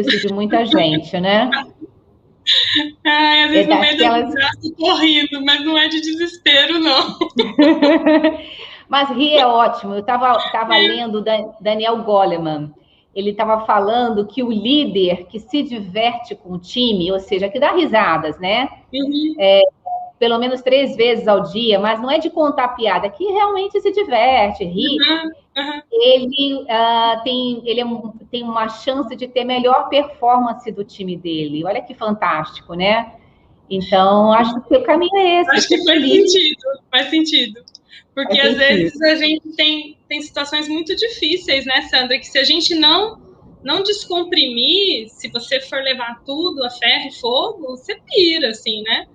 isso de muita gente, né? Ai, às vezes no meio do braço correndo, mas não é de desespero, não. Mas rir é ótimo. Eu estava lendo Daniel Goleman. Ele estava falando que o líder que se diverte com o time, ou seja, que dá risadas, né? Uhum. Pelo menos 3 vezes ao dia, mas não é de contar piada, que realmente se diverte, ri. Ele, tem uma chance de ter melhor performance do time dele. Olha que fantástico, né? Então, acho que o caminho é esse. Acho que faz sentido. Porque às vezes a gente tem situações muito difíceis, né, Sandra? Que se a gente não descomprimir, se você for levar tudo a ferro e fogo, você pira, assim, né?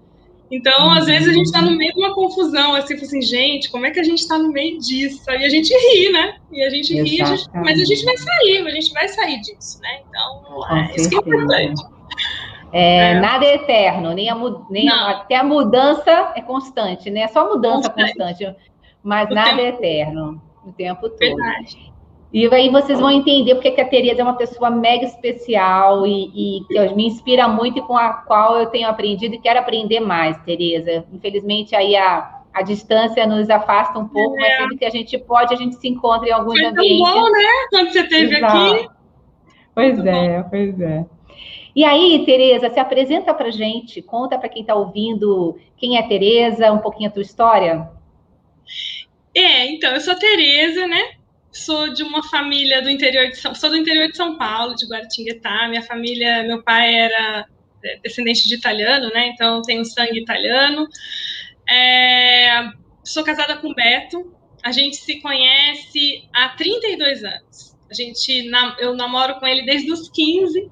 Então, às vezes a gente tá no meio de uma confusão, assim, gente, como é que a gente tá no meio disso? Aí a gente ri, né? E a gente ri, mas a gente vai sair disso, né? Então, isso que é importante. Nada é eterno, até a mudança é constante, né? Só mudança constante, mas nada é eterno o tempo todo. Verdade. E aí vocês vão entender porque que a Tereza é uma pessoa mega especial e que me inspira muito e com a qual eu tenho aprendido e quero aprender mais, Tereza. Infelizmente, aí a distância nos afasta um pouco, mas sempre que a gente pode, a gente se encontra em alguns ambientes. Foi tão bom, né? Quando você esteve aqui. Pois é. E aí, Tereza, se apresenta pra gente, conta para quem está ouvindo quem é Tereza, um pouquinho a tua história. Então, eu sou a Tereza, né? Sou de uma família do interior sou do interior de São Paulo, de Guaratinguetá. Minha família, meu pai era descendente de italiano, né? Então tenho sangue italiano. Sou casada com o Beto. A gente se conhece há 32 anos. Eu namoro com ele desde os 15.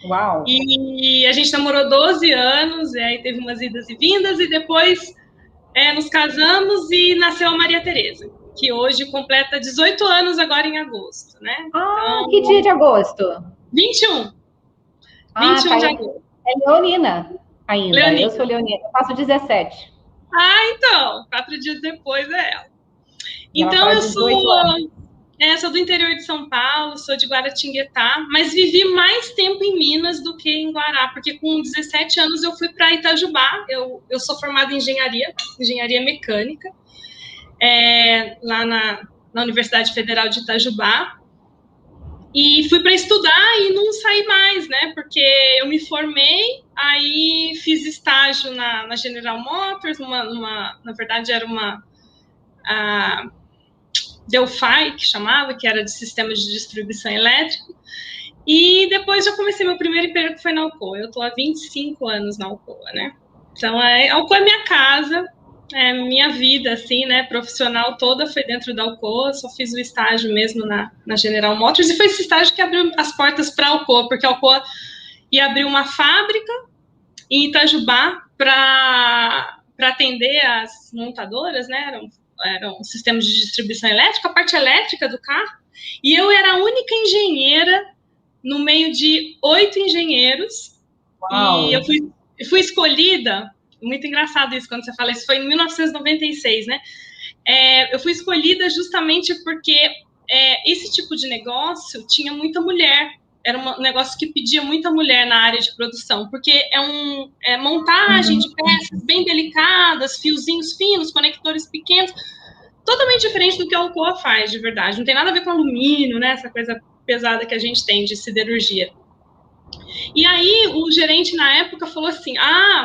Uau! E a gente namorou 12 anos, e aí teve umas idas e vindas, e depois nos casamos e nasceu a Maria Tereza, que hoje completa 18 anos agora em agosto, né? Então, que dia de agosto? 21. 21 de agosto. É leonina ainda. Leonina. Eu sou leonina, eu faço 17. Então, 4 dias depois é ela. Então, eu sou do interior de São Paulo, sou de Guaratinguetá, mas vivi mais tempo em Minas do que em Guará, porque com 17 anos eu fui para Itajubá. Eu sou formada em engenharia mecânica, lá na Universidade Federal de Itajubá, e fui para estudar e não saí mais, né? Porque eu me formei, aí fiz estágio na General Motors, na verdade era uma Delphi, que chamava, que era de sistemas de distribuição elétrica. E depois já comecei meu primeiro emprego, que foi na Alcoa. Eu estou há 25 anos na Alcoa, né? Então, a Alcoa é minha casa, minha vida, assim, né? Profissional toda foi dentro da Alcoa. Só fiz o estágio mesmo na General Motors. E foi esse estágio que abriu as portas para a Alcoa, porque a Alcoa ia abrir uma fábrica em Itajubá para atender as montadoras, né? Eram sistemas de distribuição elétrica, a parte elétrica do carro, e eu era a única engenheira no meio de 8 engenheiros. Uau. E eu fui escolhida, muito engraçado isso quando você fala, isso foi em 1996, né? Eu fui escolhida justamente porque esse tipo de negócio tinha muita mulher, era um negócio que pedia muita mulher na área de produção, porque é montagem de peças bem delicadas, fiozinhos finos, conectores pequenos, totalmente diferente do que a Alcoa faz, de verdade. Não tem nada a ver com alumínio, né? Essa coisa pesada que a gente tem de siderurgia. E aí o gerente na época falou assim,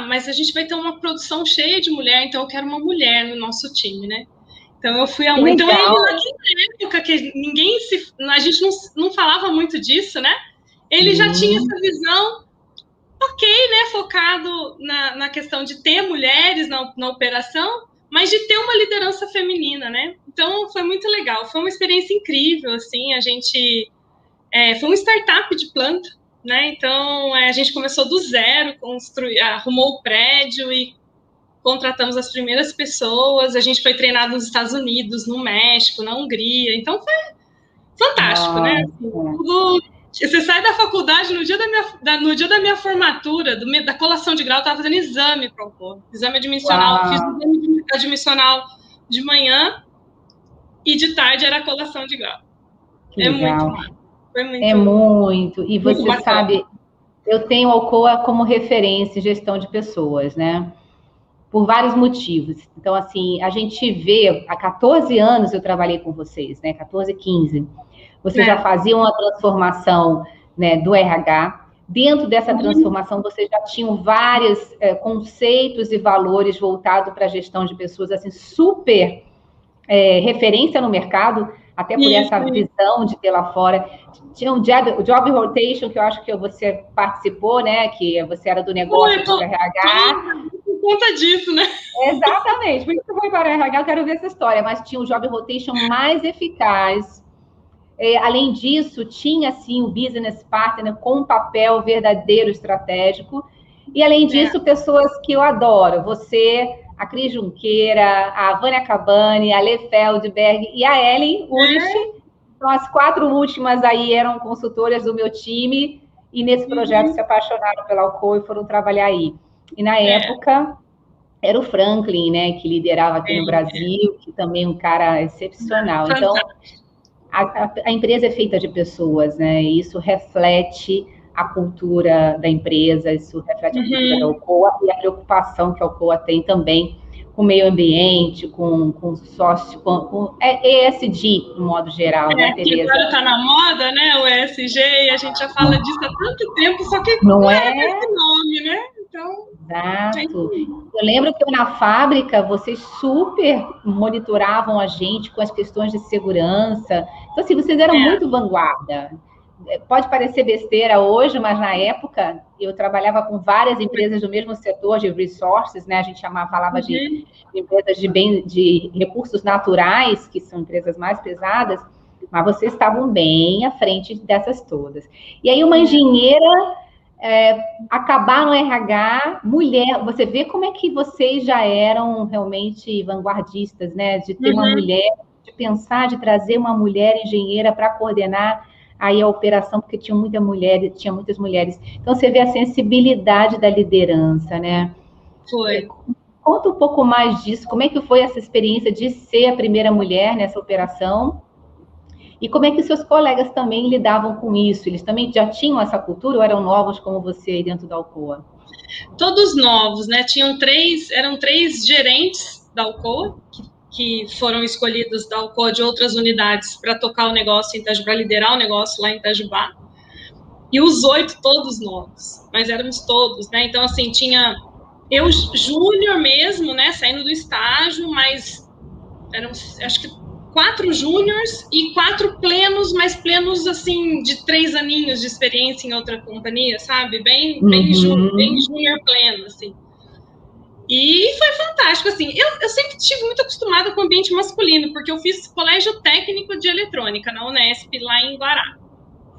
mas a gente vai ter uma produção cheia de mulher, então eu quero uma mulher no nosso time, né? Então eu fui a uma. Então naquela época que a gente não falava muito disso, né? Ele já tinha essa visão, né? Focado na questão de ter mulheres na operação, mas de ter uma liderança feminina, né? Então foi muito legal, foi uma experiência incrível, assim. A gente foi uma startup de planta, né? Então a gente começou do zero, arrumou o prédio e contratamos as primeiras pessoas. A gente foi treinado nos Estados Unidos, no México, na Hungria. Então foi fantástico, né? Você sai da faculdade no dia da minha formatura, da colação de grau, eu estava fazendo exame para o exame admissional. Uau. Fiz o exame admissional de manhã e de tarde era a colação de grau. Que legal. Muito Foi muito, é muito. E muito você bacana. sabe, eu tenho a Alcoa como referência em gestão de pessoas, né? Por vários motivos. Então, assim, a gente vê, há 14 anos eu trabalhei com vocês, né? 14, 15. Vocês já faziam uma transformação, né, do RH. Dentro dessa transformação, vocês já tinham vários conceitos e valores voltados para a gestão de pessoas, assim, super referência no mercado, até por essa visão de ter lá fora. Tinha um job rotation, que eu acho que você participou, né? Que você era do negócio para RH. Por conta disso, né? Exatamente. Por isso que eu fui para RH, eu quero ver essa história. Mas tinha um job rotation mais eficaz. Além disso, tinha, sim, o business partner com um papel verdadeiro estratégico. E, além disso, pessoas que eu adoro. Você, a Cris Junqueira, a Vânia Cabani, a Lê Feldberg e a Ellen Urich. Então, as 4 últimas aí eram consultoras do meu time e, nesse projeto, se apaixonaram pela Alcoa e foram trabalhar aí. E, na época, era o Franklin, né, que liderava aqui no Brasil, que também é um cara excepcional. Então, a empresa é feita de pessoas, né? E isso reflete a cultura da empresa, isso reflete a cultura da Alcoa e a preocupação que a Alcoa tem também com o meio ambiente, com sócio, com ESG, no modo geral, né, Tereza? Agora está na moda, né, o ESG, e a gente já fala disso há tanto tempo, só que não é esse nome, né? Então... Exato. Eu lembro que na fábrica vocês super monitoravam a gente com as questões de segurança. Então, assim, vocês eram muito vanguarda. Pode parecer besteira hoje, mas na época eu trabalhava com várias empresas do mesmo setor de resources, né? A gente falava de empresas de recursos naturais, que são empresas mais pesadas, mas vocês estavam bem à frente dessas todas. E aí uma engenheira acabar no RH, mulher, você vê como é que vocês já eram realmente vanguardistas, né? De ter uma mulher, de pensar, de trazer uma mulher engenheira para coordenar aí a operação, porque tinha muitas mulheres. Então, você vê a sensibilidade da liderança, né? Foi. Conta um pouco mais disso, como é que foi essa experiência de ser a primeira mulher nessa operação? E como é que seus colegas também lidavam com isso? Eles também já tinham essa cultura ou eram novos como você aí dentro da Alcoa? Todos novos, né? Eram 3 gerentes da Alcoa, que foram escolhidos da Alcoa de outras unidades para tocar o negócio em Itajubá, para liderar o negócio lá em Itajubá. E os 8 todos novos, mas éramos todos, né? Então, assim, tinha eu júnior mesmo, né? Saindo do estágio, mas eram, acho que 4 júniors e 4 plenos, mas plenos, assim, de 3 aninhos de experiência em outra companhia, sabe? Bem júnior pleno, assim. E foi fantástico, assim. Eu sempre estive muito acostumada com o ambiente masculino, porque eu fiz colégio técnico de eletrônica na Unesp, lá em Guará.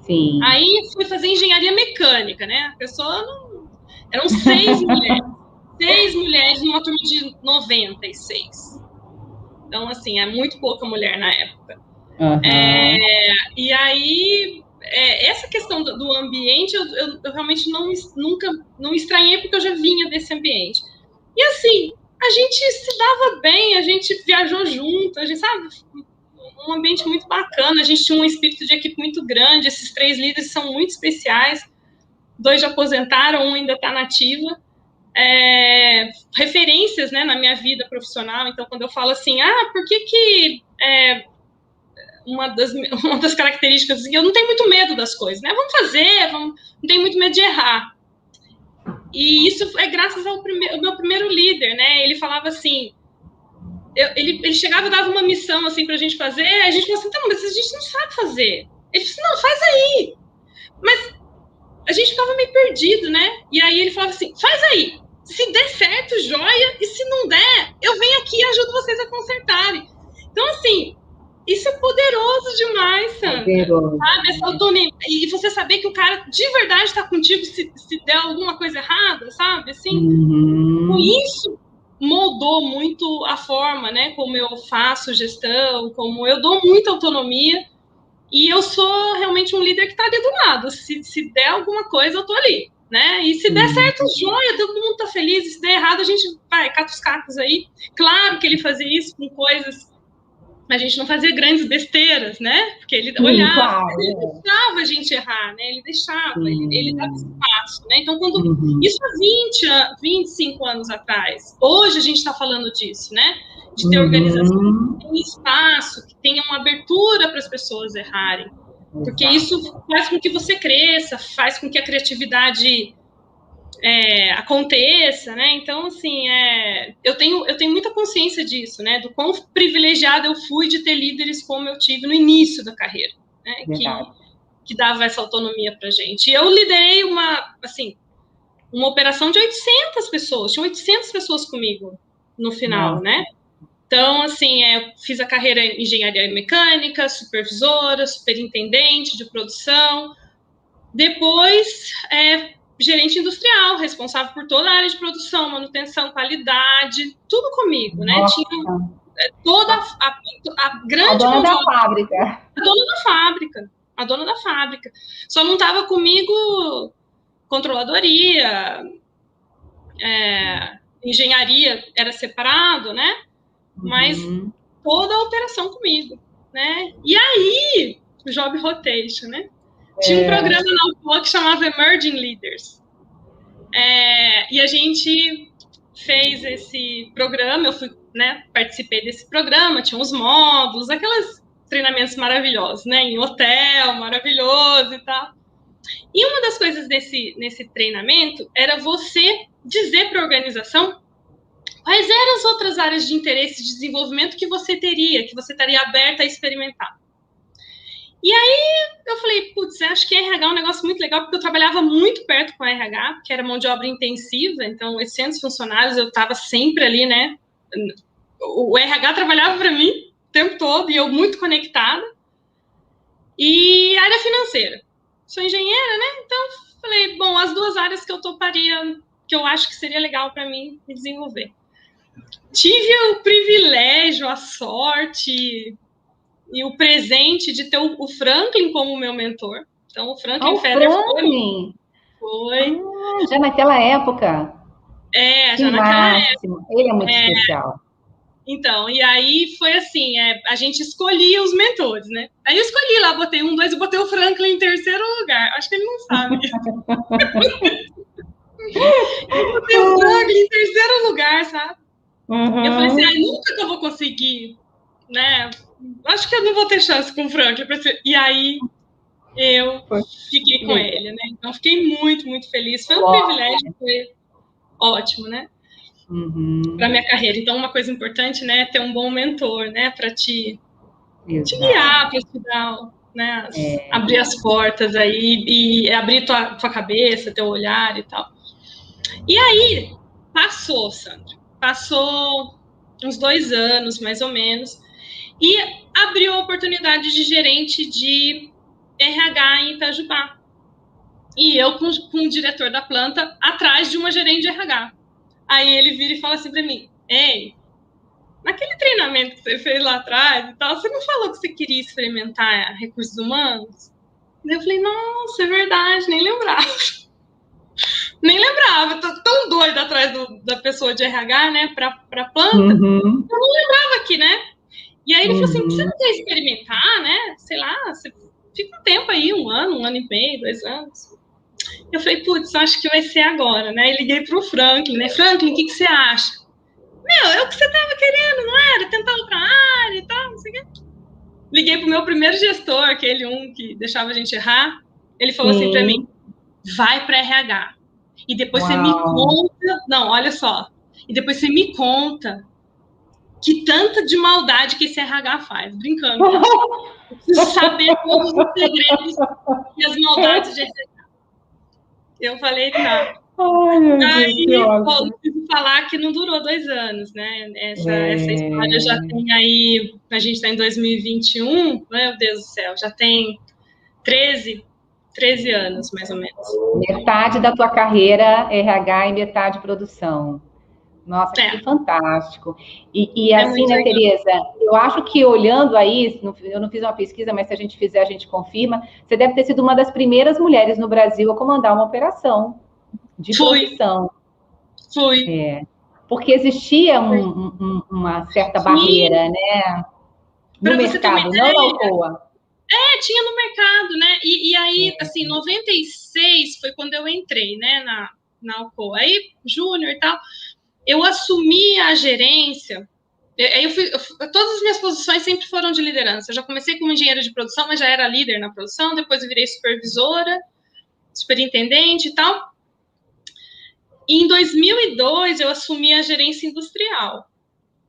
Sim. Aí fui fazer engenharia mecânica, né? A pessoa não... Eram 6 mulheres. 6 mulheres numa turma de 96. Então, assim, é muito pouca mulher na época. E aí, essa questão do ambiente, eu realmente nunca não estranhei, porque eu já vinha desse ambiente. E, assim, a gente se dava bem, a gente viajou junto, a gente, sabe, um ambiente muito bacana, a gente tinha um espírito de equipe muito grande, esses 3 líderes são muito especiais, 2 já aposentaram, um ainda está na ativa. Referências, né, na minha vida profissional. Então, quando eu falo assim, por que uma das características, eu não tenho muito medo das coisas, né? Vamos fazer, não tenho muito medo de errar. E isso é graças ao meu primeiro líder, né? Ele falava assim, ele chegava e dava uma missão assim pra gente fazer, a gente falava assim, tá, mas a gente não sabe fazer. Ele disse, não, faz aí. Mas a gente ficava meio perdido, né? E aí ele falava assim, faz aí. Se der certo, joia. E se não der, eu venho aqui e ajudo vocês a consertarem. Então, assim, isso é poderoso demais, Sandra. Poderoso. Sabe? Essa autonomia. E você saber que o cara de verdade está contigo se der alguma coisa errada, sabe? Assim, com isso moldou muito a forma, né? Como eu faço gestão, como eu dou muita autonomia. E eu sou realmente um líder que está ali do lado. Se der alguma coisa, eu tô ali, né? E se der certo, joia, todo mundo tá feliz. E se der errado, a gente vai, cata os cacos aí. Claro que ele fazia isso com coisas a gente não fazia grandes besteiras, né? Porque ele olhava, claro, ele deixava a gente errar, né? Ele deixava, ele dava espaço, né? Então, quando isso há 25 anos atrás, hoje a gente está falando disso, né? De ter organização que tem espaço, que tenha uma abertura para as pessoas errarem. Porque isso faz com que você cresça, faz com que a criatividade aconteça, né? Então, assim, eu tenho muita consciência disso, né? Do quão privilegiada eu fui de ter líderes como eu tive no início da carreira, né? Que dava essa autonomia pra gente. E eu liderei uma operação de 800 pessoas, tinha 800 pessoas comigo no final, né? Então, assim, eu fiz a carreira em engenharia mecânica, supervisora, superintendente de produção, depois gerente industrial, responsável por toda a área de produção, manutenção, qualidade, tudo comigo, né? Tinha toda a grande... A dona da fábrica. A dona da fábrica. Só não estava comigo controladoria, engenharia era separado, né? Mas toda a operação comigo, né? E aí, o Job Rotation, né? Tinha um programa na UFOA que chamava Emerging Leaders. E a gente fez esse programa, eu fui, né, participei desse programa, tinha uns módulos, aqueles treinamentos maravilhosos, né? Em hotel, maravilhoso e tal. E uma das coisas nesse treinamento era você dizer para a organização quais eram as outras áreas de interesse de desenvolvimento que você estaria aberta a experimentar. E aí eu falei, putz, acho que RH é um negócio muito legal, porque eu trabalhava muito perto com a RH, que era mão de obra intensiva, então 800 funcionários, eu estava sempre ali, né? O RH trabalhava para mim o tempo todo, e eu muito conectada. E área financeira. Sou engenheira, né? Então, falei, bom, as duas áreas que eu toparia, que eu acho que seria legal para mim me desenvolver. Tive o privilégio, a sorte e o presente de ter o Franklin como meu mentor. Então, o Franklin Feder foi. Já naquela época? Já naquela época. Ele é muito especial. Então, e aí foi assim, a gente escolhia os mentores, né? Aí eu escolhi lá, botei 1, 2 e botei o Franklin em terceiro lugar. Acho que ele não sabe. Eu botei o Franklin em terceiro lugar, sabe? Eu falei assim, nunca que eu vou conseguir, né? Acho que eu não vou ter chance com o Franklin. E aí eu fiquei com ele, né? Então, fiquei muito, muito feliz. Foi um privilégio, foi ótimo, né? Para minha carreira. Então, uma coisa importante, né, é ter um bom mentor, né, para te guiar, para te dar, né, abrir as portas aí e abrir tua cabeça, teu olhar e tal. E aí, passou, Sandra. Passou uns 2 anos, mais ou menos, e abriu a oportunidade de gerente de RH em Itajubá. E eu com o diretor da planta atrás de uma gerente de RH. Aí ele vira e fala assim para mim, ei, naquele treinamento que você fez lá atrás e tal, você não falou que você queria experimentar recursos humanos? Daí eu falei, nossa, é verdade, nem lembrava. Nem lembrava, tô tão doida atrás da pessoa de RH, né, pra planta, eu não lembrava aqui, né? E aí ele falou assim, você não quer experimentar, né? Sei lá, você fica um tempo aí, 1 ano, 1 ano e meio, 2 anos. Eu falei, putz, acho que vai ser agora, né? E liguei pro Franklin, né? Franklin, o que você acha? Meu, é o que você tava querendo, não era? Tentar outra área e tal, não sei o quê. Liguei pro meu primeiro gestor, aquele que deixava a gente errar. Ele falou assim pra mim, vai pra RH. E depois você me conta... Não, olha só. E depois você me conta que tanta de maldade que esse RH faz. Brincando. Eu preciso saber todos os segredos e as maldades de RH. Eu falei, tá. Aí, preciso falar que não durou 2 anos, né? Essa história já tem aí... A gente está em 2021, meu Deus do céu, já tem 13 anos, mais ou menos. Metade da tua carreira RH e metade produção. Nossa, que fantástico. E assim, né, Tereza, eu acho que olhando aí, eu não fiz uma pesquisa, mas se a gente fizer, a gente confirma, você deve ter sido uma das primeiras mulheres no Brasil a comandar uma operação de produção. Fui. Porque existia uma certa barreira, né? No mercado, não na Alcoa. Tinha no mercado, né? E aí, assim, 96 foi quando eu entrei, né, na Alcoa. Aí, júnior e tal, eu assumi a gerência. Aí todas as minhas posições sempre foram de liderança. Eu já comecei como engenheira de produção, mas já era líder na produção. Depois eu virei supervisora, superintendente e tal. E em 2002 eu assumi a gerência industrial,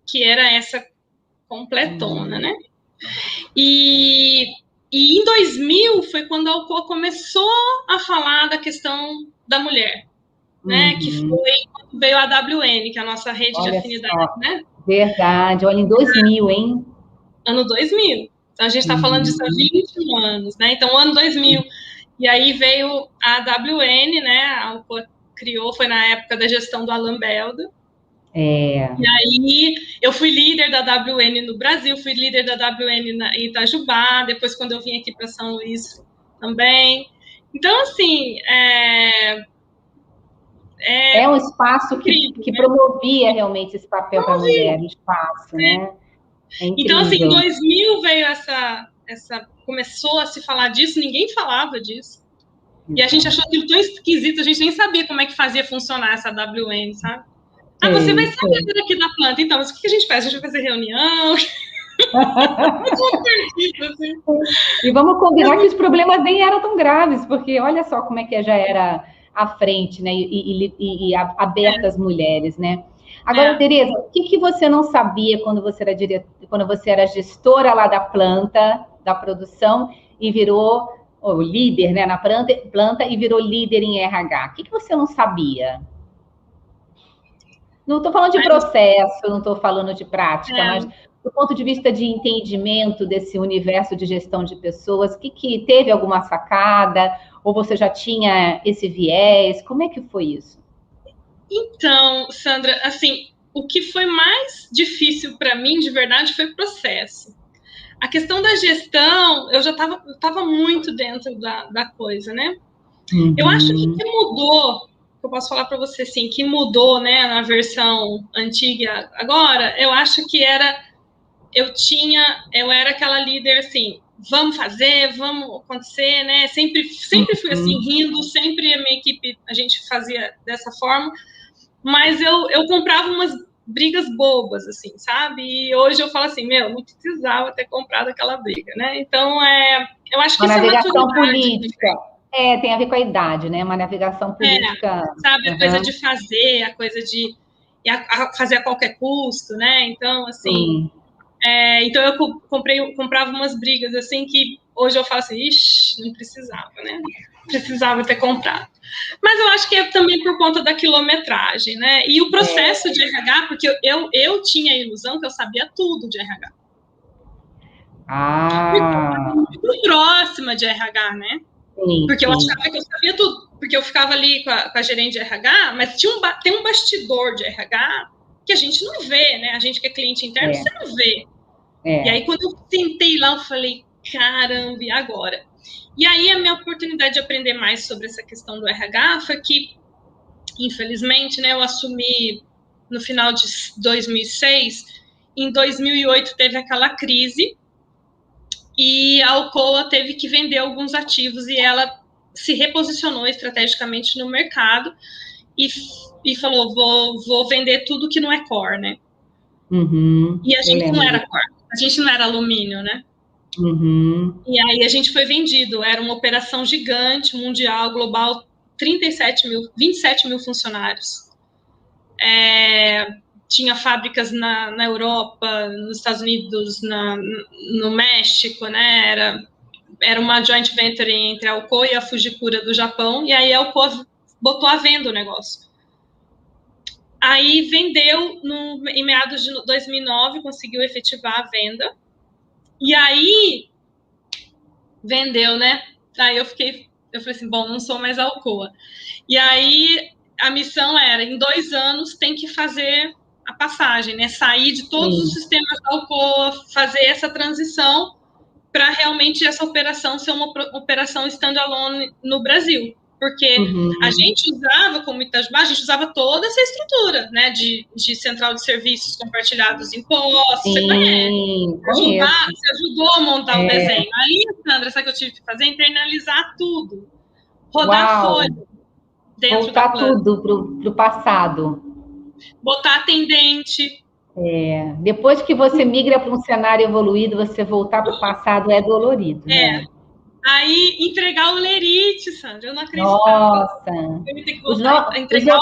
que era essa completona, né? E em 2000 foi quando a Alcoa começou a falar da questão da mulher, né? Que foi quando veio a AWN, que é a nossa rede de afinidade, né? Verdade. Olha, em 2000, hein? Ano 2000. Então, a gente está falando disso há 21 anos, né? Então, ano 2000. E aí veio a AWN, né? A Alcoa criou, foi na época da gestão do Alan Belda. E aí eu fui líder da AWN no Brasil, fui líder da AWN em Itajubá, depois quando eu vim aqui para São Luís também. Então, assim, é um espaço que promovia realmente esse papel para a mulher, o espaço, né? É incrível. Então, assim, em 2000 veio começou a se falar disso, ninguém falava disso. E a gente achou aquilo tão esquisito, a gente nem sabia como é que fazia funcionar essa AWN, sabe? Você vai saber aqui da planta. Então, mas o que a gente faz? A gente vai fazer reunião. E vamos combinar que os problemas nem eram tão graves, porque olha só como é que já era à frente, né? E aberta às mulheres, né? Agora, Tereza, o que você não sabia quando você era gestora lá da planta, da produção, e virou líder, né, na planta e virou líder em RH? O que você não sabia? Não estou falando de processo, não estou falando de prática, mas do ponto de vista de entendimento desse universo de gestão de pessoas, que teve alguma sacada? Ou você já tinha esse viés? Como é que foi isso? Então, Sandra, assim, o que foi mais difícil para mim, de verdade, foi o processo. A questão da gestão, eu já estava muito dentro da coisa, né? Eu acho que o que mudou, eu posso falar para você assim, que mudou, né, na versão antiga agora, eu acho que eu era aquela líder assim, vamos fazer, vamos acontecer, né? Sempre fui assim, rindo, sempre a minha equipe, a gente fazia dessa forma, mas eu comprava umas brigas bobas, assim, sabe? E hoje eu falo assim, não precisava ter comprado aquela briga, né? Então, eu acho que uma navegação política. Tem a ver com a idade, né? Uma navegação política. Sabe, a coisa de fazer, a coisa de fazer a qualquer custo, né? Então, assim... então, eu comprava umas brigas, assim, que hoje eu falo assim, ixi, não precisava, né? Precisava ter comprado. Mas eu acho que é também por conta da quilometragem, né? E o processo de RH, porque eu tinha a ilusão que eu sabia tudo de RH. Porque eu estava muito próxima de RH, né? Porque eu achava que eu sabia tudo. Porque eu ficava ali com a gerente de RH, mas tem um bastidor de RH que a gente não vê, né? A gente que é cliente interno, você não vê. E aí, quando eu sentei lá, eu falei, caramba, e agora? E aí, a minha oportunidade de aprender mais sobre essa questão do RH foi que, infelizmente, né, eu assumi no final de 2006. Em 2008, teve aquela crise e a Alcoa teve que vender alguns ativos e ela se reposicionou estrategicamente no mercado e falou, vou vender tudo que não é core, né? E a gente não era core, a gente não era alumínio, né? E aí a gente foi vendido, era uma operação gigante, mundial, global, 27 mil funcionários. Tinha fábricas na Europa, nos Estados Unidos, no México, né? Era uma joint venture entre a Alcoa e a Fujikura do Japão, e aí a Alcoa botou à venda o negócio. Aí vendeu em meados de 2009, conseguiu efetivar a venda, e aí vendeu, né? Aí eu falei assim, bom, não sou mais a Alcoa. E aí a missão era, em 2 anos, tem que fazer a passagem, né? Sair de todos os sistemas da Alcoa, fazer essa transição para realmente essa operação ser uma operação standalone no Brasil. porque a gente usava, como Itajubá, a gente usava toda essa estrutura, né, de central de serviços compartilhados em postos, você conhece. Você ajudou a montar o desenho. Aí, Sandra, sabe o que eu tive que fazer? Internalizar tudo. Rodar folha dentro voltar da planta. tudo pro passado. Botar atendente. Depois que você migra para um cenário evoluído, você voltar para o passado é dolorido, né? Aí, entregar o lerite, Sandra, eu não acreditava. Nossa! Eu ia ter que voltar a entregar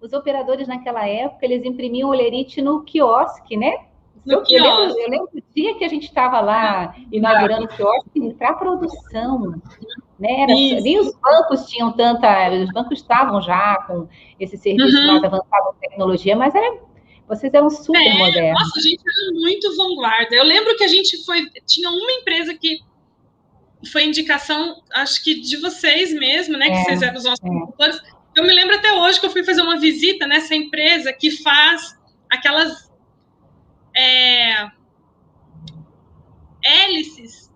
os operadores naquela época, eles imprimiam o lerite no quiosque, né? Eu lembro do dia que a gente estava lá inaugurando o quiosque para produção. Né? Nem os bancos tinham os bancos estavam já com esse serviço mais avançado de tecnologia, mas vocês eram super modernos. Nossa, a gente era muito vanguarda. Eu lembro que a gente tinha uma empresa que foi indicação, acho que de vocês mesmo, né? Que vocês eram os nossos consultores. Eu me lembro até hoje que eu fui fazer uma visita nessa empresa que faz aquelas hélices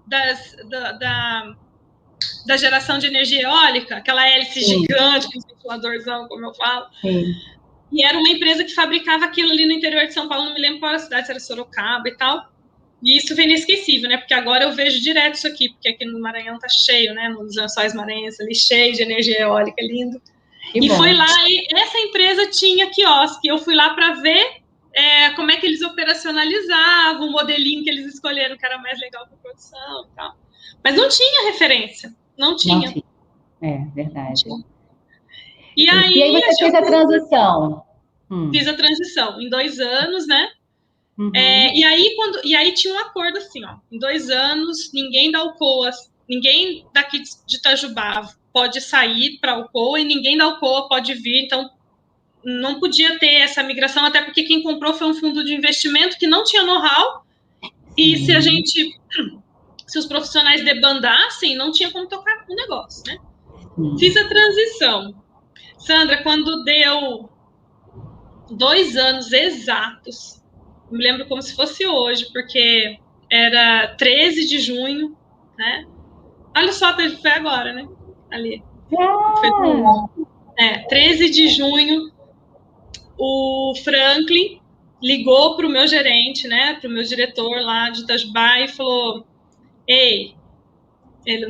da geração de energia eólica, aquela hélice gigante, com ventiladorzão, como eu falo. Sim. E era uma empresa que fabricava aquilo ali no interior de São Paulo, não me lembro qual era a cidade, se era Sorocaba e tal. E isso foi inesquecível, né? Porque agora eu vejo direto isso aqui, porque aqui no Maranhão tá cheio, né? Nos Lençóis Maranhenses ali, cheio de energia eólica, lindo. E foi lá, e essa empresa tinha quiosque. Eu fui lá para ver como é que eles operacionalizavam, o modelinho que eles escolheram, que era mais legal para produção e tal. Mas não tinha referência, não tinha. Verdade. E aí você fez a transição? Fiz a transição em 2 anos, né? E aí tinha um acordo assim, ó, em 2 anos, ninguém da Alcoa, ninguém daqui de Itajubá pode sair para a Alcoa e ninguém da Alcoa pode vir, então não podia ter essa migração, até porque quem comprou foi um fundo de investimento que não tinha know-how, e se os profissionais debandassem, não tinha como tocar o negócio, né? Fiz a transição. Sandra, quando deu 2 anos exatos, me lembro como se fosse hoje, porque era 13 de junho, né? Olha só, foi agora, né? Ali. 13 de junho, o Franklin ligou para o meu gerente, né? Para o meu diretor lá de Itajubá e falou: ei, o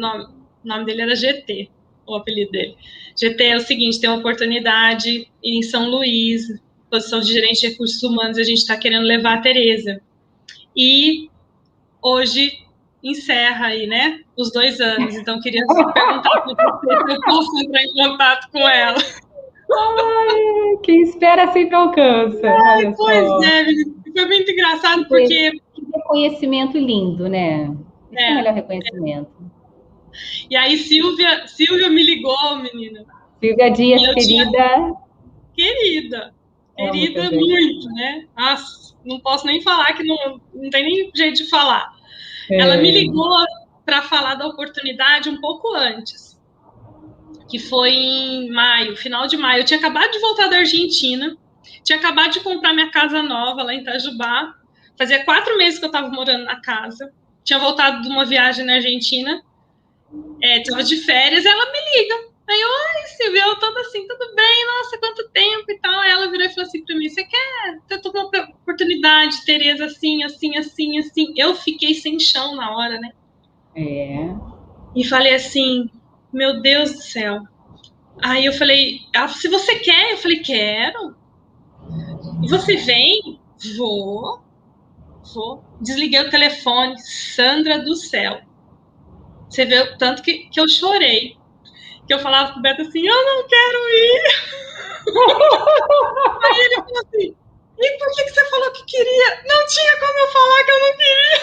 nome dele era GT, o apelido dele. GT é o seguinte, tem uma oportunidade em São Luís, posição de gerente de recursos humanos, a gente está querendo levar a Tereza. E hoje encerra aí, né, os 2 anos. Então, queria perguntar para você se eu posso entrar em contato com ela. Ai, quem espera sempre alcança. Pois é, foi muito engraçado, porque... Que reconhecimento lindo, né? Esse é o melhor reconhecimento. E aí, Silvia me ligou, menina. Silvia Dias, querida. Querida muito, né? Nossa, não posso nem falar, que não tem nem jeito de falar. Ela me ligou para falar da oportunidade um pouco antes, que foi em maio, final de maio. Eu tinha acabado de voltar da Argentina, tinha acabado de comprar minha casa nova lá em Itajubá. Fazia 4 meses que eu estava morando na casa. Tinha voltado de uma viagem na Argentina. Estava de férias, ela me liga. Aí eu, oi, Silvia, eu tô assim, tudo bem? Nossa, quanto tempo e tal. Aí ela virou e falou assim para mim, você quer ter uma oportunidade, Tereza, assim, assim, assim, assim. Eu fiquei sem chão na hora, né? E falei assim, meu Deus do céu. Aí eu falei, se você quer, eu falei, quero. E você vem? Vou. Desliguei o telefone, Sandra do céu. Você vê o tanto que eu chorei. Que eu falava pro Beto assim, eu não quero ir. Aí ele falou assim, e por que você falou que queria? Não tinha como eu falar que eu não queria.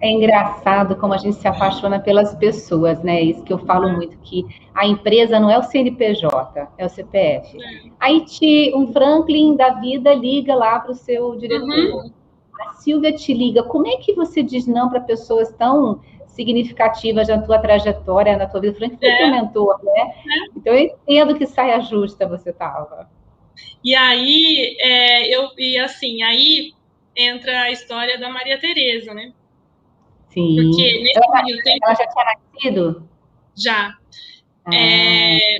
É engraçado como a gente se apaixona pelas pessoas, né? Isso que eu falo muito, que a empresa não é o CNPJ, é o CPF. Aí um Franklin da vida liga lá para o seu diretor. A Silvia te liga. Como é que você diz não para pessoas tão significativas na tua trajetória, na tua vida? Franklin foi teu mentor, né? Então eu entendo que saia justa você estava. E aí, aí entra a história da Maria Tereza, né? Sim. Porque nesse ela já tinha nascido? Já.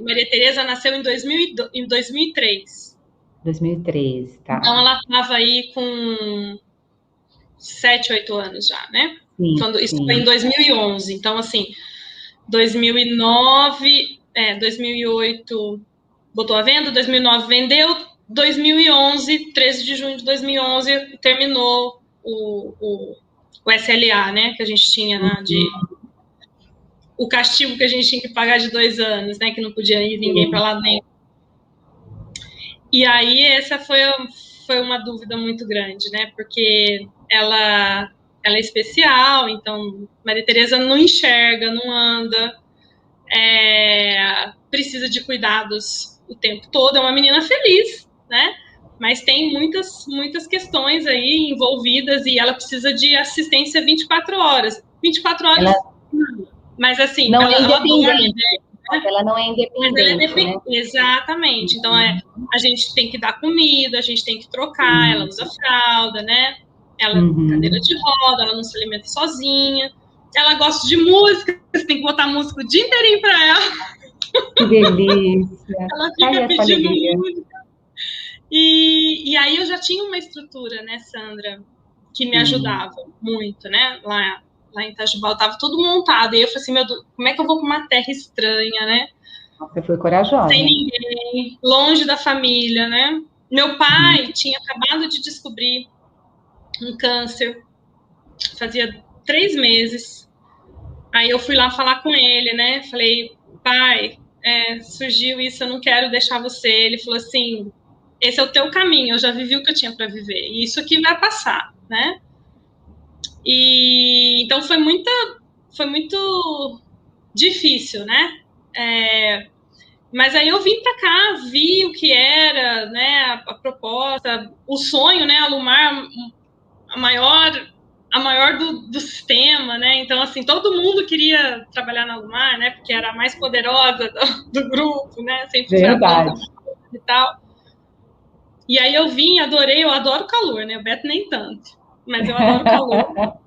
Maria Tereza nasceu em 2003. 2003, tá. Então, ela estava aí com 7, 8 anos já, né? Isso foi em 2011. Então, assim, 2009, 2008 botou a venda, 2009 vendeu, 2011, 13 de junho de 2011, terminou o SLA, né? Que a gente tinha o castigo que a gente tinha que pagar de 2 anos, né? Que não podia ir ninguém para lá nem. E aí, essa foi uma dúvida muito grande, né? Porque ela é especial, então Maria Tereza não enxerga, não anda, precisa de cuidados o tempo todo, é uma menina feliz, né? Mas tem muitas questões aí envolvidas e ela precisa de assistência 24 horas. 24 horas, mas assim, não ela dorme, né? Ela não é independente, né? Exatamente. Então, a gente tem que dar comida, a gente tem que trocar, ela usa fralda, né? Ela cadeira de roda, ela não se alimenta sozinha. Ela gosta de música, você tem que botar música o dia inteirinho para ela. Que delícia! Ela fica pedindo música. E aí eu já tinha uma estrutura, né, Sandra, que me ajudava muito, né? Lá em Itajubá, estava tudo montado. E eu falei assim, meu Deus, como é que eu vou para uma terra estranha, né? Você foi corajosa. Sem ninguém, longe da família, né? Meu pai tinha acabado de descobrir um câncer, fazia 3 meses. Aí eu fui lá falar com ele, né? Falei, pai, surgiu isso, eu não quero deixar você. Ele falou assim, esse é o teu caminho, eu já vivi o que eu tinha para viver. E isso aqui vai passar, né? E então foi muito difícil, né? Mas aí eu vim para cá, vi o que era, né, a proposta, o sonho, né, a Lumar, a maior do sistema, né? Então, assim, todo mundo queria trabalhar na Lumar, né? Porque era a mais poderosa do grupo, né? Sempre foi a planta e tal. E aí eu vim, adorei, eu adoro calor, né? O Beto nem tanto, mas eu adoro calor.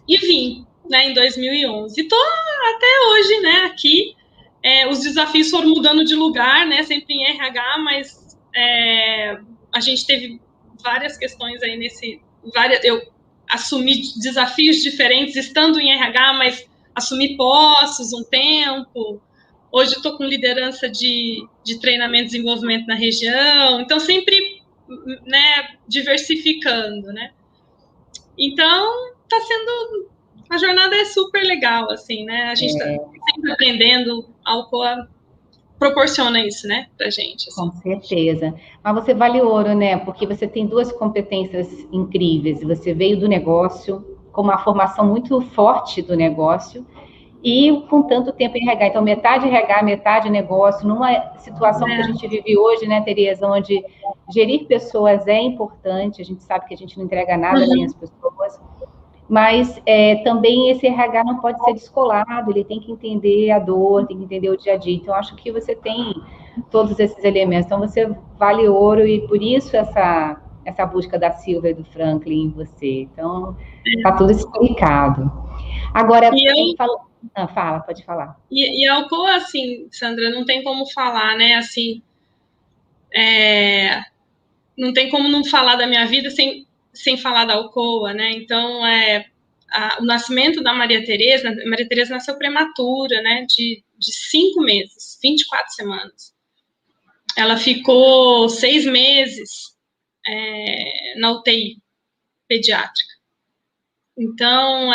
E vim, né, em 2011. E tô até hoje, né, aqui. Os desafios foram mudando de lugar, né? Sempre em RH, mas a gente teve várias questões aí eu assumi desafios diferentes estando em RH, mas assumi postos um tempo. Hoje estou com liderança de treinamento e desenvolvimento na região, então sempre, né, diversificando, né? Então, está sendo... A jornada é super legal, assim, né? A gente está sempre aprendendo, a Alcoa proporciona isso, né, pra gente. Assim. Com certeza. Mas você vale ouro, né? Porque você tem 2 competências incríveis. Você veio do negócio, com uma formação muito forte do negócio, e com tanto tempo em RH. Então, metade RH, metade negócio, numa situação que a gente vive hoje, né, Tereza, onde gerir pessoas é importante, a gente sabe que a gente não entrega nada sem as pessoas, mas também esse RH não pode ser descolado, ele tem que entender a dor, tem que entender o dia a dia. Então, acho que você tem todos esses elementos. Então, você vale ouro e por isso essa busca da Silvia e do Franklin em você. Então, está tudo explicado. Agora, pode falar. E a Alcoa, assim, Sandra, não tem como falar, né, assim, não tem como não falar da minha vida sem falar da Alcoa, né, então, o nascimento da Maria Tereza nasceu prematura, né, de 5 meses, 24 semanas. Ela ficou 6 meses na UTI pediátrica. Então,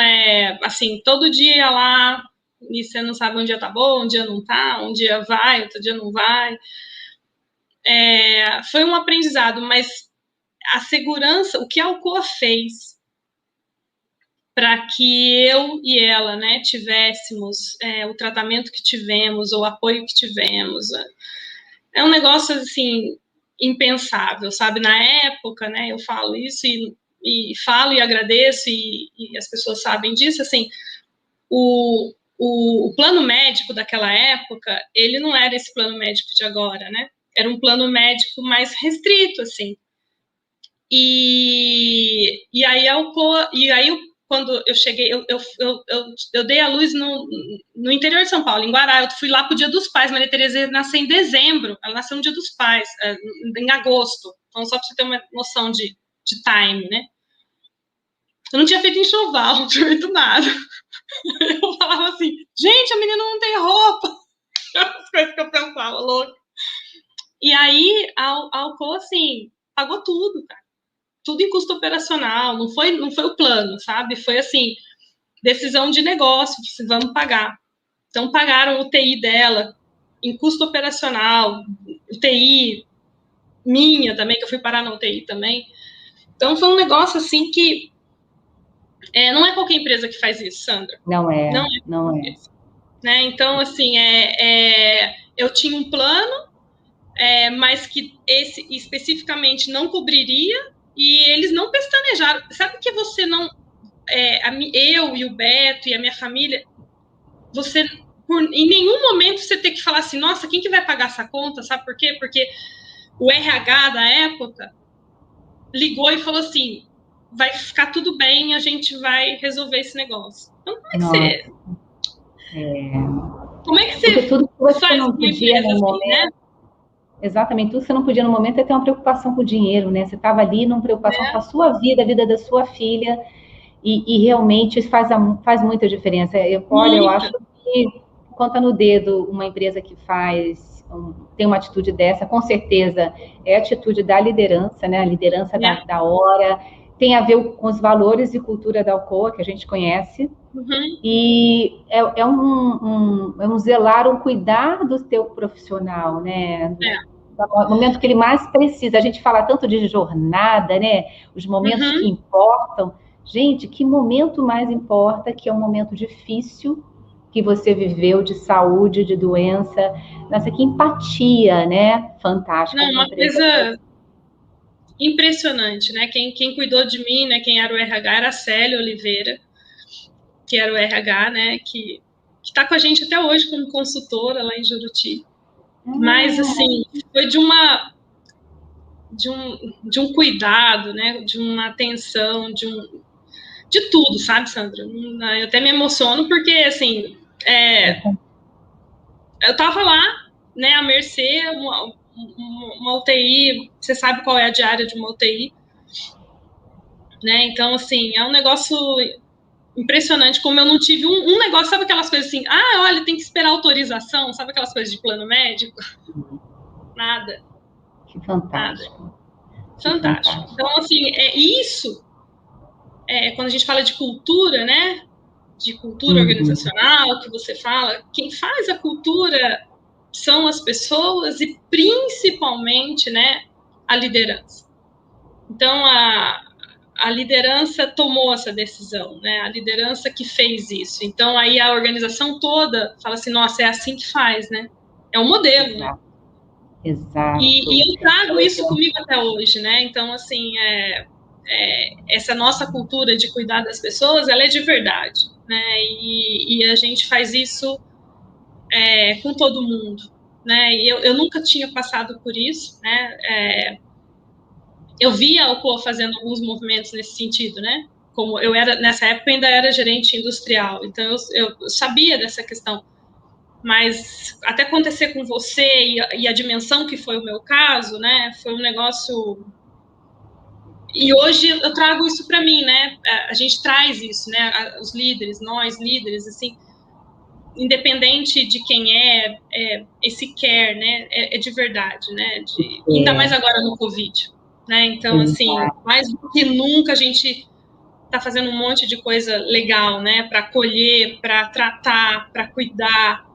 assim, todo dia lá, e você não sabe um dia tá bom, um dia não tá, um dia vai, outro dia não vai. Foi um aprendizado, mas a segurança, o que a Alcoa fez para que eu e ela, né, tivéssemos o tratamento que tivemos, o apoio que tivemos, é um negócio, assim, impensável, sabe? Na época, né, eu falo isso e falo e agradeço, e as pessoas sabem disso, assim, o plano médico daquela época, ele não era esse plano médico de agora, né? Era um plano médico mais restrito, assim. E aí quando eu cheguei, eu dei a luz no interior de São Paulo, em Guará. Eu fui lá pro Dia dos Pais. Maria Tereza nasceu em dezembro, ela nasceu no Dia dos Pais, em agosto. Então, só para você ter uma noção de time, né? Eu não tinha feito enxoval, não tinha feito nada. Eu falava assim, gente, a menina não tem roupa. As coisas que eu pensava, louca. E aí, a Alcoa, assim, pagou tudo, cara. Tudo em custo operacional, não foi o plano, sabe? Foi, assim, decisão de negócio, vamos pagar. Então, pagaram o TI dela em custo operacional, UTI minha também, que eu fui parar na UTI também. Então, foi um negócio, assim, que não é qualquer empresa que faz isso, Sandra. Não é. Né? Então, assim, eu tinha um plano, mas que esse especificamente não cobriria, e eles não pestanejaram. Sabe que você não... eu e o Beto e a minha família, você... em nenhum momento você tem que falar assim, nossa, quem que vai pagar essa conta? Sabe por quê? Porque o RH da época ligou e falou assim, vai ficar tudo bem, a gente vai resolver esse negócio. Então, como é que você... Porque tudo que você não podia no assim, momento... né? Exatamente, tudo que você não podia no momento é ter uma preocupação com o dinheiro, né? Você estava ali numa preocupação com a sua vida, a vida da sua filha, e realmente isso faz muita diferença. Olha, eu acho que conta no dedo uma empresa que tem uma atitude dessa, com certeza é a atitude da liderança, né? A liderança da hora, tem a ver com os valores e cultura da Alcoa, que a gente conhece, e é um zelar, um cuidar do teu profissional, né? No momento que ele mais precisa. A gente fala tanto de jornada, né? Os momentos que importam. Gente, que momento mais importa, que é um momento difícil que você viveu, de saúde, de doença. Nossa, que empatia, né? Fantástica. Não, uma coisa impressionante, né? Quem cuidou de mim, né? Quem era o RH era a Célia Oliveira, que era o RH, né? Que está com a gente até hoje como consultora lá em Juruti. Mas, assim, foi de um cuidado, né? De uma atenção, de tudo, sabe, Sandra? Eu até me emociono porque, assim, eu tava lá, né, à mercê, uma UTI, você sabe qual é a diária de uma UTI, né? Então, assim, é um negócio impressionante, como eu não tive um negócio, sabe aquelas coisas assim, olha, tem que esperar autorização, sabe aquelas coisas de plano médico? Nada. Que fantástico. Nada. Fantástico. Então, assim, isso, quando a gente fala de cultura, né, de cultura organizacional, que você fala, quem faz a cultura são as pessoas e principalmente, né, a liderança. Então, a liderança tomou essa decisão, né? A liderança que fez isso. Então, aí a organização toda fala assim, nossa, é assim que faz, né? É um modelo, né? Exato. E eu trago isso comigo até hoje, né? Então, assim, essa nossa cultura de cuidar das pessoas, ela é de verdade, né? E a gente faz isso com todo mundo, né? E eu nunca tinha passado por isso, né? Eu via a Alcoa fazendo alguns movimentos nesse sentido, né? Como eu era, nessa época, eu ainda era gerente industrial, então eu sabia dessa questão. Mas até acontecer com você e a dimensão que foi o meu caso, né? Foi um negócio... E hoje eu trago isso para mim, né? A gente traz isso, né? Os líderes, nós líderes, assim, independente de quem esse care, né? É de verdade, né? Ainda mais agora no Covid. Né? Então, assim, mais do que nunca a gente está fazendo um monte de coisa legal, né? Para acolher, para tratar, para cuidar,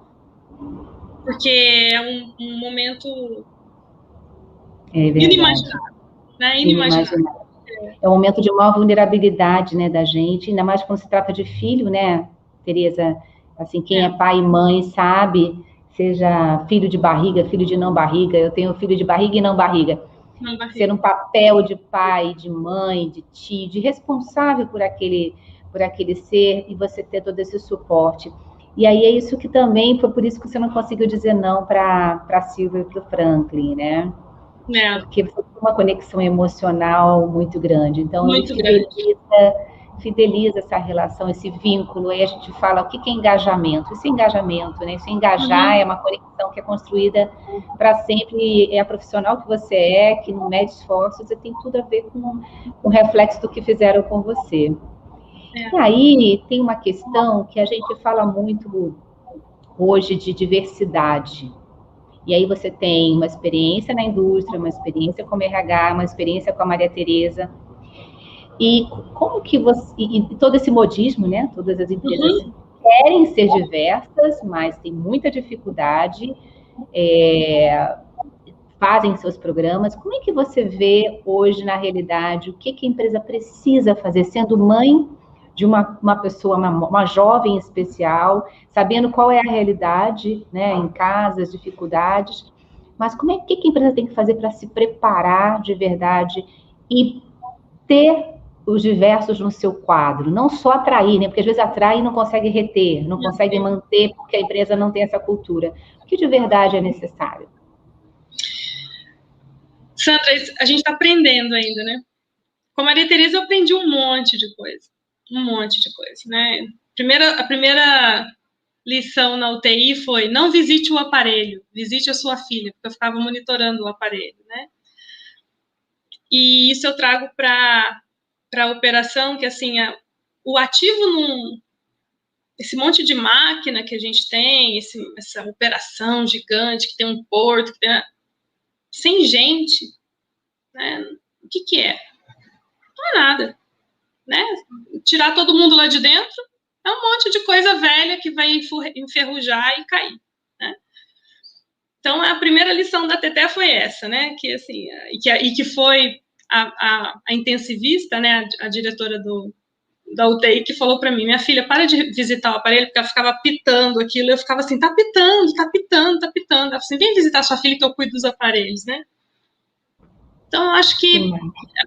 porque é um momento inimaginável, né? Inimaginável. É um momento de maior vulnerabilidade, né, da gente, ainda mais quando se trata de filho, né, Tereza? Assim, quem é pai e mãe sabe, seja filho de barriga, filho de não barriga. Eu tenho filho de barriga e não barriga. Ser um papel de pai, de mãe, de tio, de responsável por aquele ser, e você ter todo esse suporte. E aí é isso que também, foi por isso que você não conseguiu dizer não para a Silvia e para o Franklin, né? Porque você tem uma conexão emocional muito grande. Então, muito eu fico feliz fideliza essa relação, esse vínculo. Aí a gente fala o que é engajamento. Isso é engajamento, né? Isso é engajar, é uma conexão que é construída para sempre. É a profissional que você é, que não mede esforços, e tem tudo a ver com o reflexo do que fizeram com você. E aí tem uma questão que a gente fala muito hoje de diversidade. E aí você tem uma experiência na indústria, uma experiência como RH, uma experiência com a Maria Tereza. E como que você... E todo esse modismo, né? Todas as empresas querem ser diversas, mas tem muita dificuldade, fazem seus programas. Como é que você vê hoje, na realidade, o que a empresa precisa fazer, sendo mãe de uma pessoa, uma jovem especial, sabendo qual é a realidade, né, em casa, as dificuldades, mas como é que a empresa tem que fazer para se preparar de verdade e ter os diversos no seu quadro, não só atrair, né, porque às vezes atrai e não consegue reter, não consegue manter, porque a empresa não tem essa cultura. O que de verdade é necessário? Sandra, a gente está aprendendo ainda, né? Com a Maria Tereza eu aprendi um monte de coisa, né? A primeira lição na UTI foi: não visite o aparelho, visite a sua filha, porque eu ficava monitorando o aparelho, né? E isso eu trago para a operação, que assim, o ativo esse monte de máquina que a gente tem, essa operação gigante que tem um porto, sem gente, né? O que é? Não é nada, né? Tirar todo mundo lá de dentro é um monte de coisa velha que vai enferrujar e cair, né? Então, a primeira lição da Teté foi essa, né? Que, assim, e que foi a intensivista, né? A diretora da UTI, que falou para mim: minha filha, para de visitar o aparelho, porque ela ficava pitando aquilo. Eu ficava assim: tá pitando, tá pitando, tá pitando. Ela falou assim: vem visitar sua filha que eu cuido dos aparelhos, né? Então, eu acho que a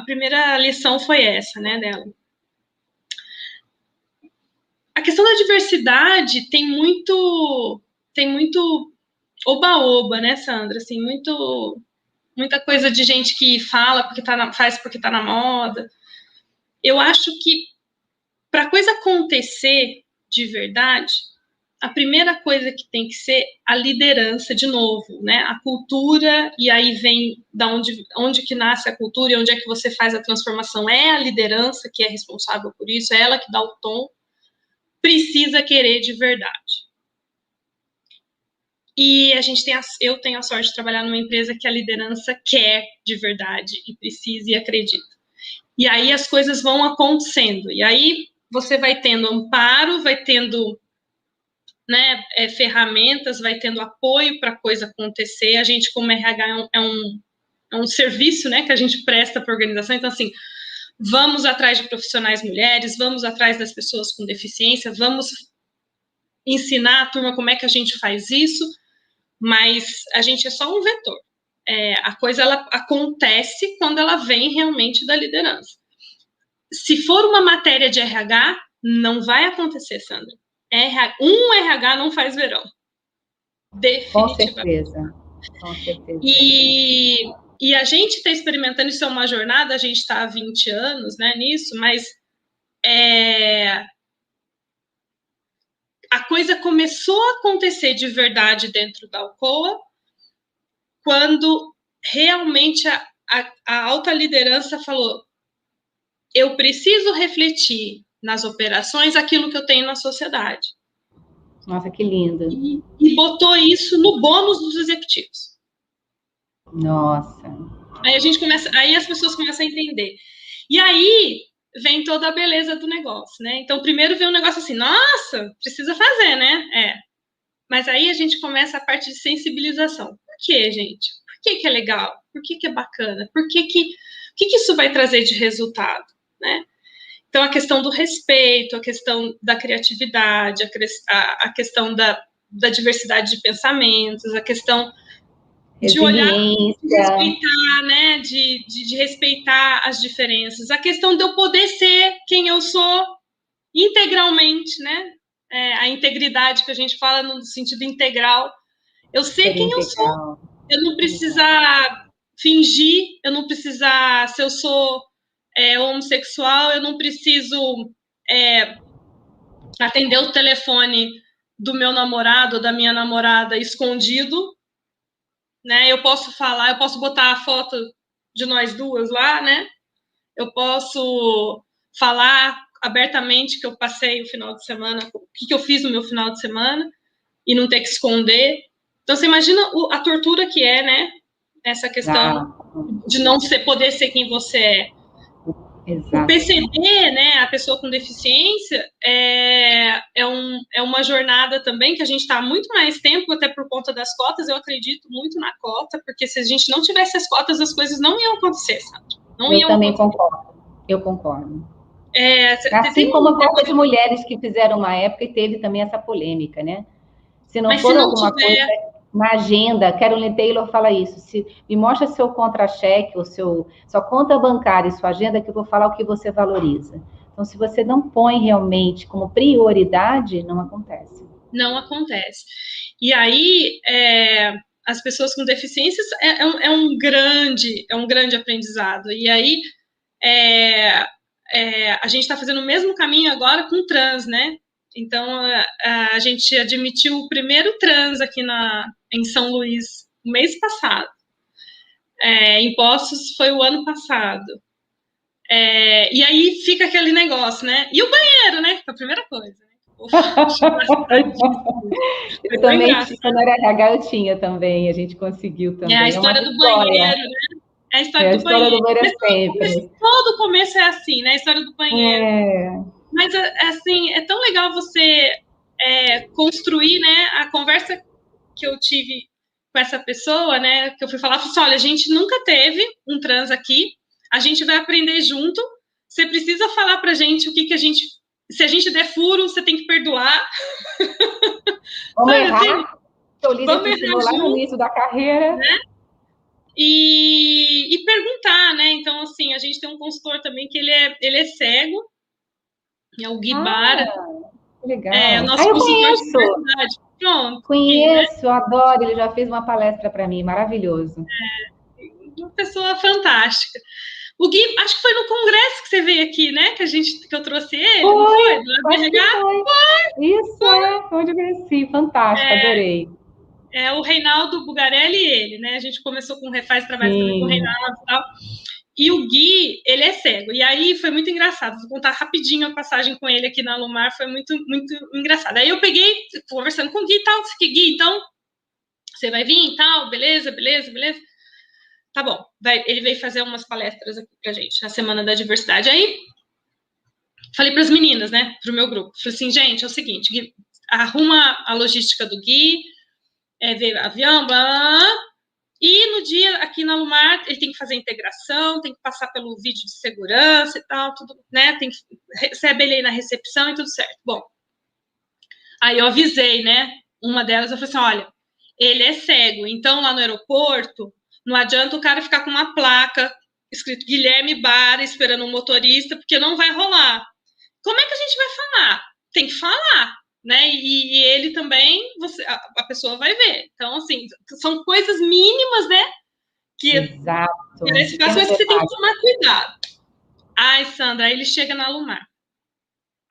primeira lição foi essa, né, dela. A questão da diversidade tem muito oba-oba, né, Sandra? Assim, muita coisa de gente que fala faz porque tá na moda. Eu acho que para a coisa acontecer de verdade, a primeira coisa que tem que ser a liderança, de novo, né? A cultura, e aí vem da onde que nasce a cultura e onde é que você faz a transformação. É a liderança que é responsável por isso, é ela que dá o tom. Precisa querer de verdade. E eu tenho a sorte de trabalhar numa empresa que a liderança quer de verdade e precisa e acredita. E aí as coisas vão acontecendo. E aí você vai tendo amparo, vai tendo, né, ferramentas, vai tendo apoio para a coisa acontecer. A gente, como RH, é um serviço, né, que a gente presta para a organização. Então, assim, vamos atrás de profissionais mulheres, vamos atrás das pessoas com deficiência, vamos ensinar a turma como é que a gente faz isso, mas a gente é só um vetor. A coisa ela acontece quando ela vem realmente da liderança. Se for uma matéria de RH, não vai acontecer, Sandra. Um RH não faz verão. Definitivamente. Com certeza. E a gente está experimentando, isso é uma jornada, a gente está há 20 anos, né, nisso, mas a coisa começou a acontecer de verdade dentro da Alcoa quando realmente a alta liderança falou: eu preciso refletir nas operações aquilo que eu tenho na sociedade. Nossa, que lindo. E botou isso no bônus dos executivos. Nossa. Aí as pessoas começam a entender. E aí vem toda a beleza do negócio, né? Então, primeiro vem um negócio assim: nossa, precisa fazer, né? Mas aí a gente começa a parte de sensibilização. Por quê, gente? Por que é legal? Por que é bacana? O que isso vai trazer de resultado, né? Então, a questão do respeito, a questão da criatividade, a questão da diversidade de pensamentos, a questão de olhar, de respeitar, né? De respeitar as diferenças, a questão de eu poder ser quem eu sou integralmente, né? A integridade que a gente fala no sentido integral. Eu sei quem eu sou. Eu não precisar fingir, eu não precisar, se eu sou homossexual, eu não preciso atender o telefone do meu namorado ou da minha namorada escondido, né? Eu posso falar, eu posso botar a foto de nós duas lá, né? Eu posso falar abertamente que eu passei o final de semana, o que eu fiz no meu final de semana, e não ter que esconder. Então, você imagina a tortura que é, né? Essa questão de não poder ser quem você é. Exato. O PCD, né, a pessoa com deficiência, é uma jornada também que a gente está há muito mais tempo, até por conta das cotas. Eu acredito muito na cota, porque se a gente não tivesse as cotas, as coisas não iam acontecer, sabe? Eu também concordo. Eu concordo. Assim como a cota de mulheres que fizeram uma época e teve também essa polêmica, né? Se não for alguma coisa na agenda, Carolyn Taylor fala isso, me mostra seu contra-cheque ou sua conta bancária e sua agenda que eu vou falar o que você valoriza. Então, se você não põe realmente como prioridade, não acontece. Não acontece. E aí, as pessoas com deficiências é um grande aprendizado. E aí, a gente está fazendo o mesmo caminho agora com trans, né? Então, a gente admitiu o primeiro trans aqui em São Luís, no mês passado. Em Poços foi o ano passado. E aí fica aquele negócio, né? E o banheiro, né? Que é a primeira coisa. Eu também, quando era RH, eu tinha também, a gente conseguiu também. A história do banheiro, né? A história do banheiro sempre. Todo começo é assim, né? A história do banheiro. Mas, assim, é tão legal você construir, né? A conversa que eu tive com essa pessoa, né? Que eu fui falar, falei assim, olha, a gente nunca teve um trans aqui, a gente vai aprender junto, você precisa falar pra gente o que a gente... Se a gente der furo, você tem que perdoar. Vamos errar. O líder te ensinou lá no início da carreira. Né? E perguntar, né? Então, assim, a gente tem um consultor também que ele é cego, é o Gui Bara. Legal. Nosso consultor de diversidade. Pronto. Conheço, né? Adoro, ele já fez uma palestra para mim, maravilhoso. Uma pessoa fantástica. O Gui, acho que foi no congresso que você veio aqui, né? Que eu trouxe ele, não foi? Acho que foi. Isso, onde eu conheci, fantástico, adorei. O Reinaldo Bugarelli e ele, né? A gente começou com faz trabalho também com o Reinaldo e tal. E o Gui, ele é cego. E aí foi muito engraçado. Vou contar rapidinho a passagem com ele aqui na Alumar, foi muito, muito engraçado. Aí eu peguei, conversando com o Gui e tal, Gui, então, você vai vir e tal, beleza. Tá bom, ele veio fazer umas palestras aqui pra gente, na Semana da Diversidade. Aí, falei pras meninas, né, pro meu grupo, falei assim, gente, é o seguinte, Gui, arruma a logística do Gui, veio avião, blá, blá, blá, e no dia, aqui na Alumar, ele tem que fazer integração, tem que passar pelo vídeo de segurança e tal, tudo, né, recebe ele aí na recepção e tudo certo. Bom, aí eu avisei, né, uma delas, eu falei assim, olha, ele é cego, então lá no aeroporto, não adianta o cara ficar com uma placa escrito Guilherme Bara esperando um motorista, porque não vai rolar. Como é que a gente vai falar? Tem que falar, né? E ele também, a pessoa vai ver. Então, assim, são coisas mínimas, né? Exato. Nesse caso, mas você tem que tomar cuidado. Ai, Sandra, aí ele chega na Alumar.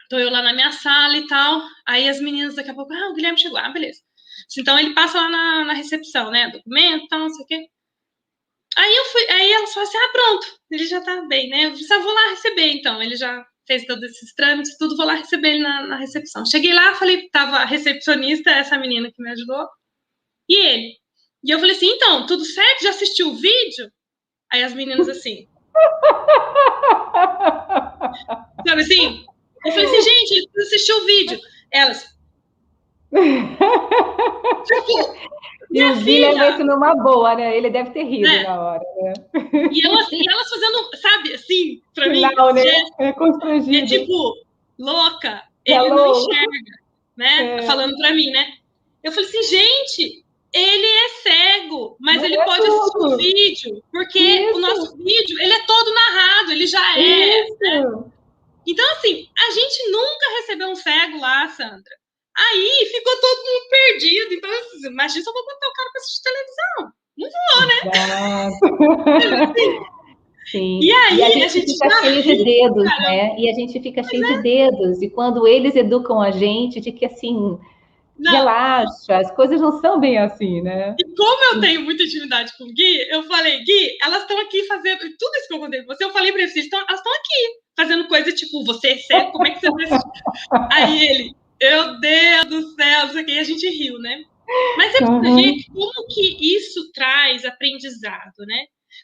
Tô eu lá na minha sala e tal. Aí as meninas daqui a pouco, o Guilherme chegou. Beleza. Então ele passa lá na recepção, né? Documento e tal, não sei o quê. Aí elas falaram assim, pronto, ele já tá bem, né? Eu só vou lá receber, então. Ele já fez todos esses trâmites, tudo, vou lá receber ele na recepção. Cheguei lá, falei, tava a recepcionista, essa menina que me ajudou, e ele. E eu falei assim, então, tudo certo? Já assistiu o vídeo? Aí as meninas assim. Sabe assim? Eu falei assim, gente, assistiu o vídeo. Elas. Tipo, e o Gui leva isso numa boa, né? Ele deve ter rido na hora, né? E elas fazendo, sabe, assim, pra mim, né? Constrangido. Tipo, louca, ele não enxerga, né? Falando pra mim, né? Eu falei assim, gente, ele é cego, mas ele pode assistir o vídeo, porque o nosso vídeo, ele é todo narrado, ele já é. Né? Então, assim, a gente nunca recebeu um cego lá, Sandra. Aí ficou todo mundo perdido. Então, imagina se eu vou botar o cara pra assistir televisão. Não vou, né? Sim. E aí a gente fica cheio de dedos, né? E a gente fica cheio de dedos. E quando eles educam a gente de que, assim, relaxa, as coisas não são bem assim, né? E como eu tenho muita intimidade com o Gui, eu falei, Gui, elas estão aqui fazendo tudo isso que eu contei pra você. Eu falei pra eles, elas estão aqui fazendo coisa tipo, você é cego, como é que você vai assistir? Aí ele, meu Deus do céu, não sei o que, e a gente riu, né? Mas é pra ver como que isso traz aprendizado, né?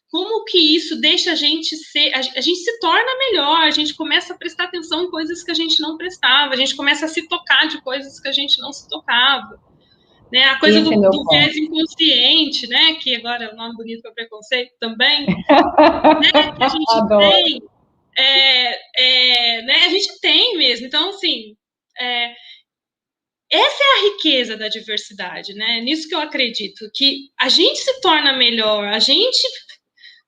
Como que isso deixa a gente ser, a gente se torna melhor, a gente começa a prestar atenção em coisas que a gente não prestava, a gente começa a se tocar de coisas que a gente não se tocava. Né? A coisa do viés inconsciente, né? Que agora é um nome bonito para preconceito também, né? Que a gente tem, né? A gente tem mesmo. Então, assim, essa é a riqueza da diversidade, né? Nisso que eu acredito, que a gente se torna melhor,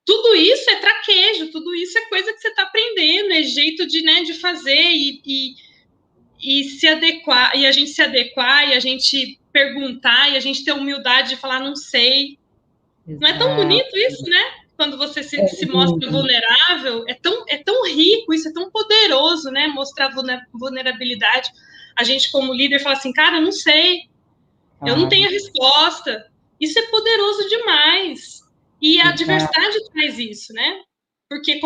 tudo isso é traquejo, tudo isso é coisa que você está aprendendo, é jeito de, né, de fazer e se adequar, e a gente se adequar, e a gente perguntar, e a gente ter humildade de falar, não sei. Exato. Não é tão bonito isso, né? Quando você se mostra vulnerável, é tão rico, isso é tão poderoso, né? Mostrar vulnerabilidade. A gente, como líder, fala assim, cara, eu não sei, eu não tenho a resposta. Isso é poderoso demais. E a diversidade traz isso, né? Porque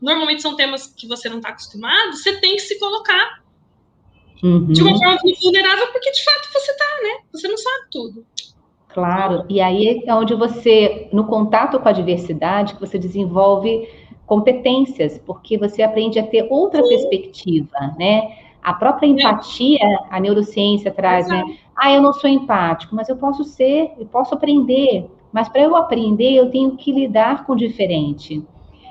normalmente são temas que você não está acostumado, você tem que se colocar de uma forma vulnerável, porque de fato você está, né? Você não sabe tudo. Claro, e aí é onde você, no contato com a diversidade, que você desenvolve competências, porque você aprende a ter outra perspectiva, né? A própria empatia, a neurociência traz, né? Eu não sou empático, mas eu posso ser, eu posso aprender. Mas para eu aprender, eu tenho que lidar com o diferente.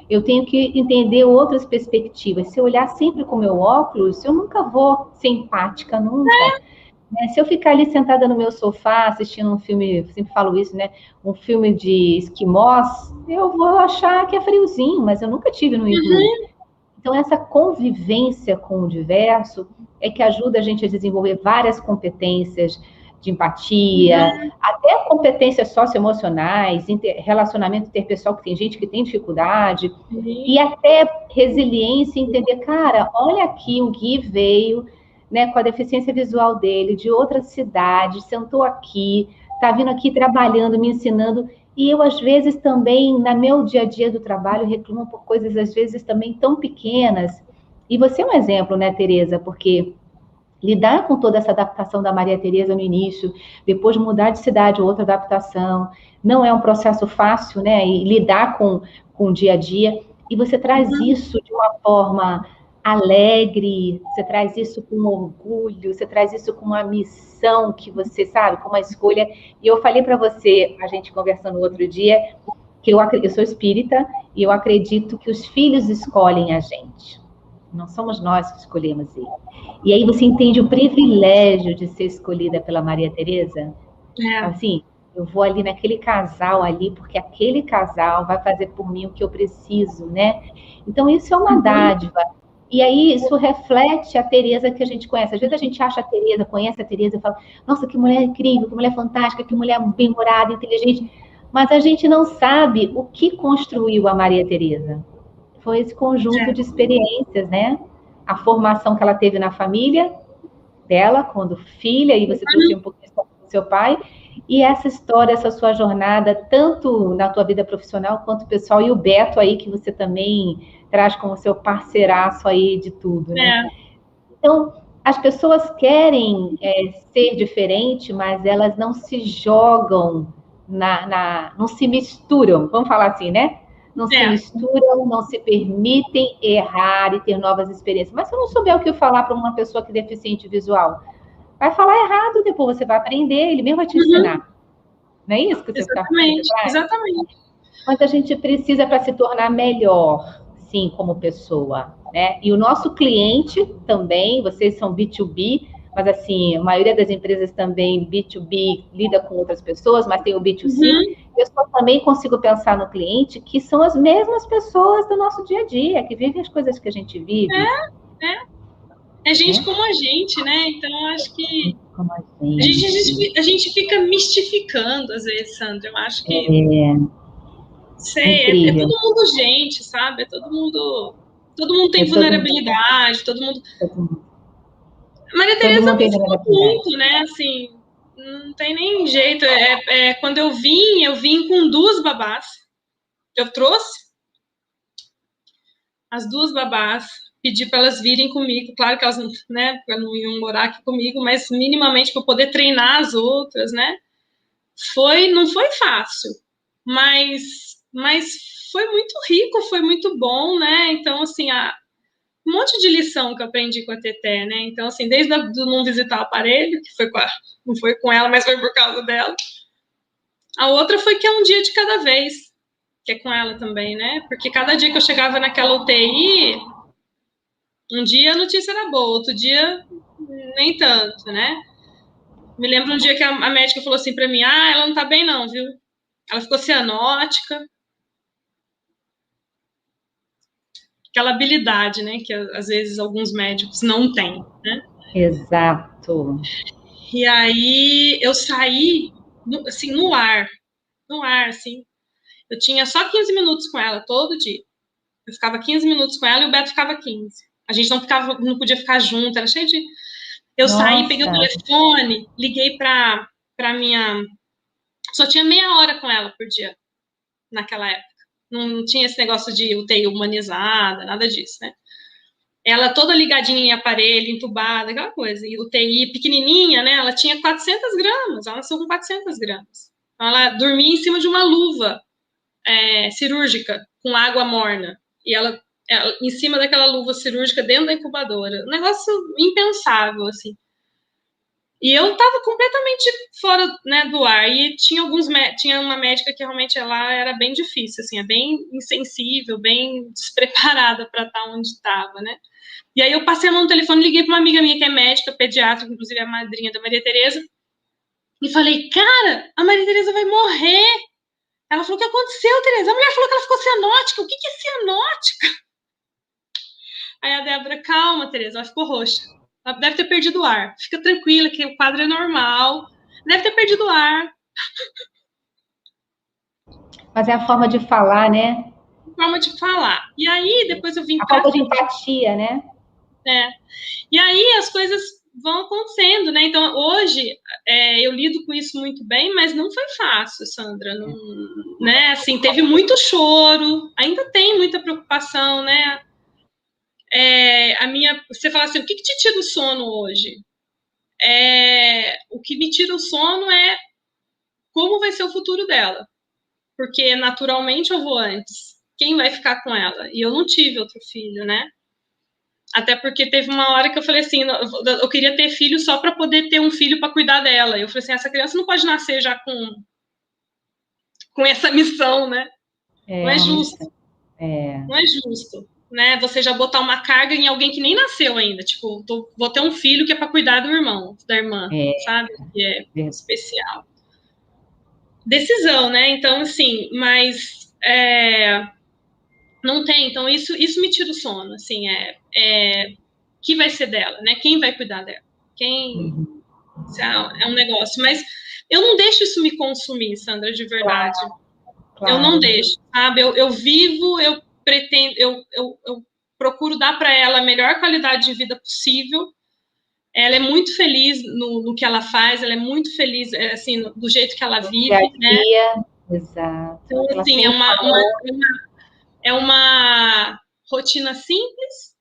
Eu tenho que entender outras perspectivas. Se eu olhar sempre com o meu óculos, eu nunca vou ser empática, nunca. Se eu ficar ali sentada no meu sofá assistindo um filme, sempre falo isso, né? Um filme de esquimós, eu vou achar que é friozinho, mas eu nunca tive no iglu. Então, essa convivência com o diverso é que ajuda a gente a desenvolver várias competências de empatia, até competências socioemocionais, relacionamento interpessoal, que tem gente que tem dificuldade, e até resiliência, entender, cara, olha aqui, o Gui veio, né, com a deficiência visual dele, de outra cidade, sentou aqui, está vindo aqui trabalhando, me ensinando, e eu, às vezes, também, no meu dia a dia do trabalho, reclamo por coisas, às vezes, também tão pequenas. E você é um exemplo, né, Tereza? Porque lidar com toda essa adaptação da Maria Tereza no início, depois mudar de cidade, outra adaptação, não é um processo fácil, né? E lidar com o dia a dia. E você traz isso de uma forma alegre, você traz isso com orgulho, você traz isso com uma missão que você sabe, com uma escolha. E eu falei para você, a gente conversando outro dia, que eu sou espírita e eu acredito que os filhos escolhem a gente. Não somos nós que escolhemos ele. E aí você entende o privilégio de ser escolhida pela Maria Tereza? Assim, eu vou ali naquele casal ali, porque aquele casal vai fazer por mim o que eu preciso, né? Então, isso é uma dádiva. E aí, isso reflete a Tereza que a gente conhece. Às vezes a gente acha a Tereza, conhece a Tereza e fala, nossa, que mulher incrível, que mulher fantástica, que mulher bem-humorada, inteligente. Mas a gente não sabe o que construiu a Maria Tereza. Foi esse conjunto de experiências, né? A formação que ela teve na família dela, quando filha, e você trouxe um pouquinho do seu pai, e essa história, essa sua jornada, tanto na tua vida profissional quanto pessoal, e o Beto aí, que você também traz como seu parceiraço aí de tudo, né? Então, as pessoas querem ser diferente, mas elas não se jogam, não se misturam, vamos falar assim, né? Não se misturam, não se permitem errar e ter novas experiências. Mas se eu não souber o que falar para uma pessoa que é deficiente visual, vai falar errado, depois você vai aprender, ele mesmo vai te ensinar. Não é isso que você está falando? Exatamente. Mas a gente precisa para se tornar melhor, sim, como pessoa, né? E o nosso cliente também, vocês são B2B, mas assim, a maioria das empresas também B2B lida com outras pessoas, mas tem o B2C. Eu só também consigo pensar no cliente que são as mesmas pessoas do nosso dia a dia, que vivem as coisas que a gente vive. É gente como a gente, né? Então, eu acho que a gente fica mistificando, às vezes, Sandra. Eu acho que Sei, é todo mundo gente, sabe? Todo mundo tem vulnerabilidade, todo mundo... Maria Tereza me ensinou muito, né? Assim, não tem nem jeito. Quando eu vim com 2 babás. Eu trouxe as 2 babás, pedi para elas virem comigo. Claro que elas não iam morar aqui comigo, mas minimamente para poder treinar as outras, né? Não foi fácil, mas foi muito rico, foi muito bom, né? Então, assim, um monte de lição que eu aprendi com a Teté, né? Então, assim, desde não visitar o aparelho, que não foi com ela, mas foi por causa dela. A outra foi que é um dia de cada vez, que é com ela também, né? Porque cada dia que eu chegava naquela UTI, um dia a notícia era boa, outro dia nem tanto, né? Me lembro um dia que a médica falou assim pra mim, ela não tá bem não, viu? Ela ficou cianótica. Aquela habilidade, né, que às vezes alguns médicos não têm, né? Exato. E aí eu saí, assim, no ar, assim. Eu tinha só 15 minutos com ela todo dia. Eu ficava 15 minutos com ela e o Beto ficava 15. A gente não podia ficar junto, era cheio de... Eu saí, peguei o telefone, liguei pra minha... Só tinha meia hora com ela por dia, naquela época. Não tinha esse negócio de UTI humanizada, nada disso, né? Ela toda ligadinha em aparelho, entubada, aquela coisa. E UTI pequenininha, né? Ela tinha 400 gramas, ela nasceu com 400 gramas. Então, ela dormia em cima de uma luva cirúrgica, com água morna. E ela em cima daquela luva cirúrgica, dentro da incubadora. Um negócio impensável, assim. E eu tava completamente fora, né, do ar. E tinha uma médica que realmente ela era bem difícil, assim, é bem insensível, bem despreparada para estar onde estava, né? E aí eu passei a mão no telefone, liguei para uma amiga minha que é médica, pediatra, inclusive a madrinha da Maria Tereza, e falei, cara, a Maria Tereza vai morrer. Ela falou, o que aconteceu, Tereza? A mulher falou que ela ficou cianótica. O que é cianótica? Aí a Débora, calma, Tereza, ela ficou roxa. Ela deve ter perdido o ar. Fica tranquila, que o quadro é normal. Deve ter perdido o ar. Mas é a forma de falar, né? Forma de falar. E aí, depois eu vim a falta de empatia, né? E aí as coisas vão acontecendo, né? Então, hoje, eu lido com isso muito bem, mas não foi fácil, Sandra. Não, né? Assim, teve muito choro, ainda tem muita preocupação, né? Você fala assim, o que te tira o sono hoje? O que me tira o sono é como vai ser o futuro dela. Porque, naturalmente, eu vou antes. Quem vai ficar com ela? E eu não tive outro filho, né? Até porque teve uma hora que eu falei assim, eu queria ter filho só para poder ter um filho para cuidar dela. Eu falei assim, essa criança não pode nascer já com essa missão, né? Não é justo. Não é justo, né? Você já botar uma carga em alguém que nem nasceu ainda. Tipo, vou ter um filho que é para cuidar do irmão, da irmã, sabe? Que é especial. Decisão, né? Então, assim, mas não tem. Então, isso me tira o sono, assim, que vai ser dela, né? Quem vai cuidar dela? É um negócio. Mas eu não deixo isso me consumir, Sandra, de verdade. Claro. Eu não deixo, sabe? Eu vivo, eu pretendo, eu procuro dar para ela a melhor qualidade de vida possível. Ela é muito feliz no que ela faz, ela é muito feliz, assim, do jeito que ela vive, né? Exato. Então, assim, é uma rotina simples.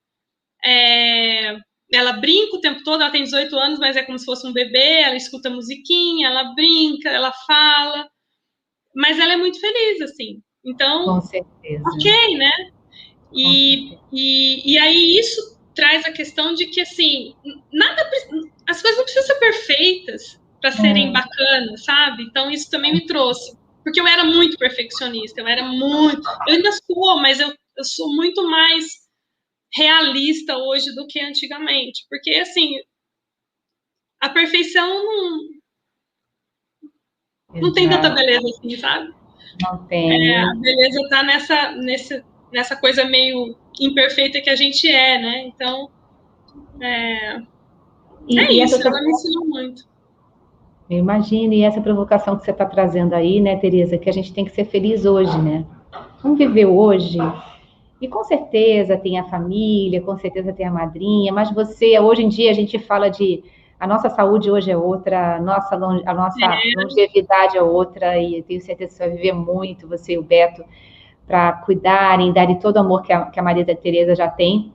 Ela brinca o tempo todo, ela tem 18 anos, mas é como se fosse um bebê, ela escuta musiquinha, ela brinca, ela fala, mas ela é muito feliz, assim. Então, com certeza. Ok, né? E aí isso traz a questão de que, assim, as coisas não precisam ser perfeitas para serem bacanas, sabe? Então, isso também me trouxe. Porque eu era muito perfeccionista, eu ainda sou, mas eu sou muito mais realista hoje do que antigamente. Porque, assim, a perfeição não tem tanta beleza assim, sabe? Não tem. A beleza está nessa coisa meio imperfeita que a gente né? Então, isso, ela me ensinou muito. Eu imagino, e essa provocação que você está trazendo aí, né, Tereza, que a gente tem que ser feliz hoje, né? vamos viver hoje. E com certeza tem a família, com certeza tem a madrinha, mas você, hoje em dia, a gente fala de a nossa saúde hoje é outra, a nossa longevidade é outra, e eu tenho certeza que você vai viver muito, você e o Beto, para cuidarem, darem todo o amor que a Maria da Tereza já tem,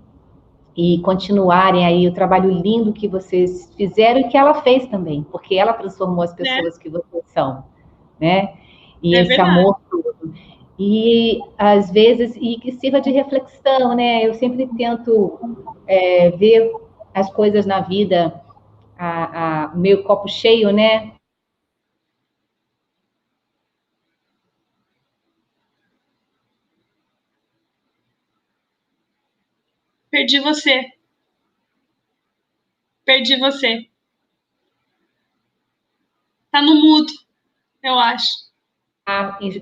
e continuarem aí o trabalho lindo que vocês fizeram e que ela fez também, porque ela transformou as pessoas que vocês são, né? E esse verdade. amor todo. E, às vezes, e que sirva de reflexão, né? Eu sempre tento ver as coisas na vida, o meu copo cheio, né? Perdi você. Perdi você. Tá no mudo, eu acho.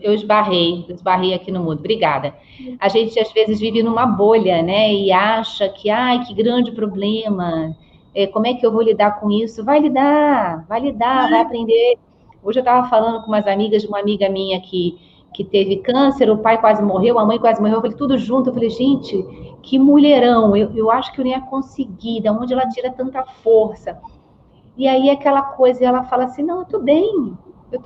Eu esbarrei aqui no mundo. Obrigada. A gente, às vezes, vive numa bolha, né? E acha que, ai, que grande problema. Como é que eu vou lidar com isso? Vai lidar, vai aprender. Hoje eu estava falando com umas amigas de uma amiga minha que teve câncer, o pai quase morreu, a mãe quase morreu, eu falei, tudo junto. Eu falei, gente, que mulherão. Eu acho que eu nem ia conseguir. De onde ela tira tanta força? E aí aquela coisa, ela fala assim, não, eu tô bem, eu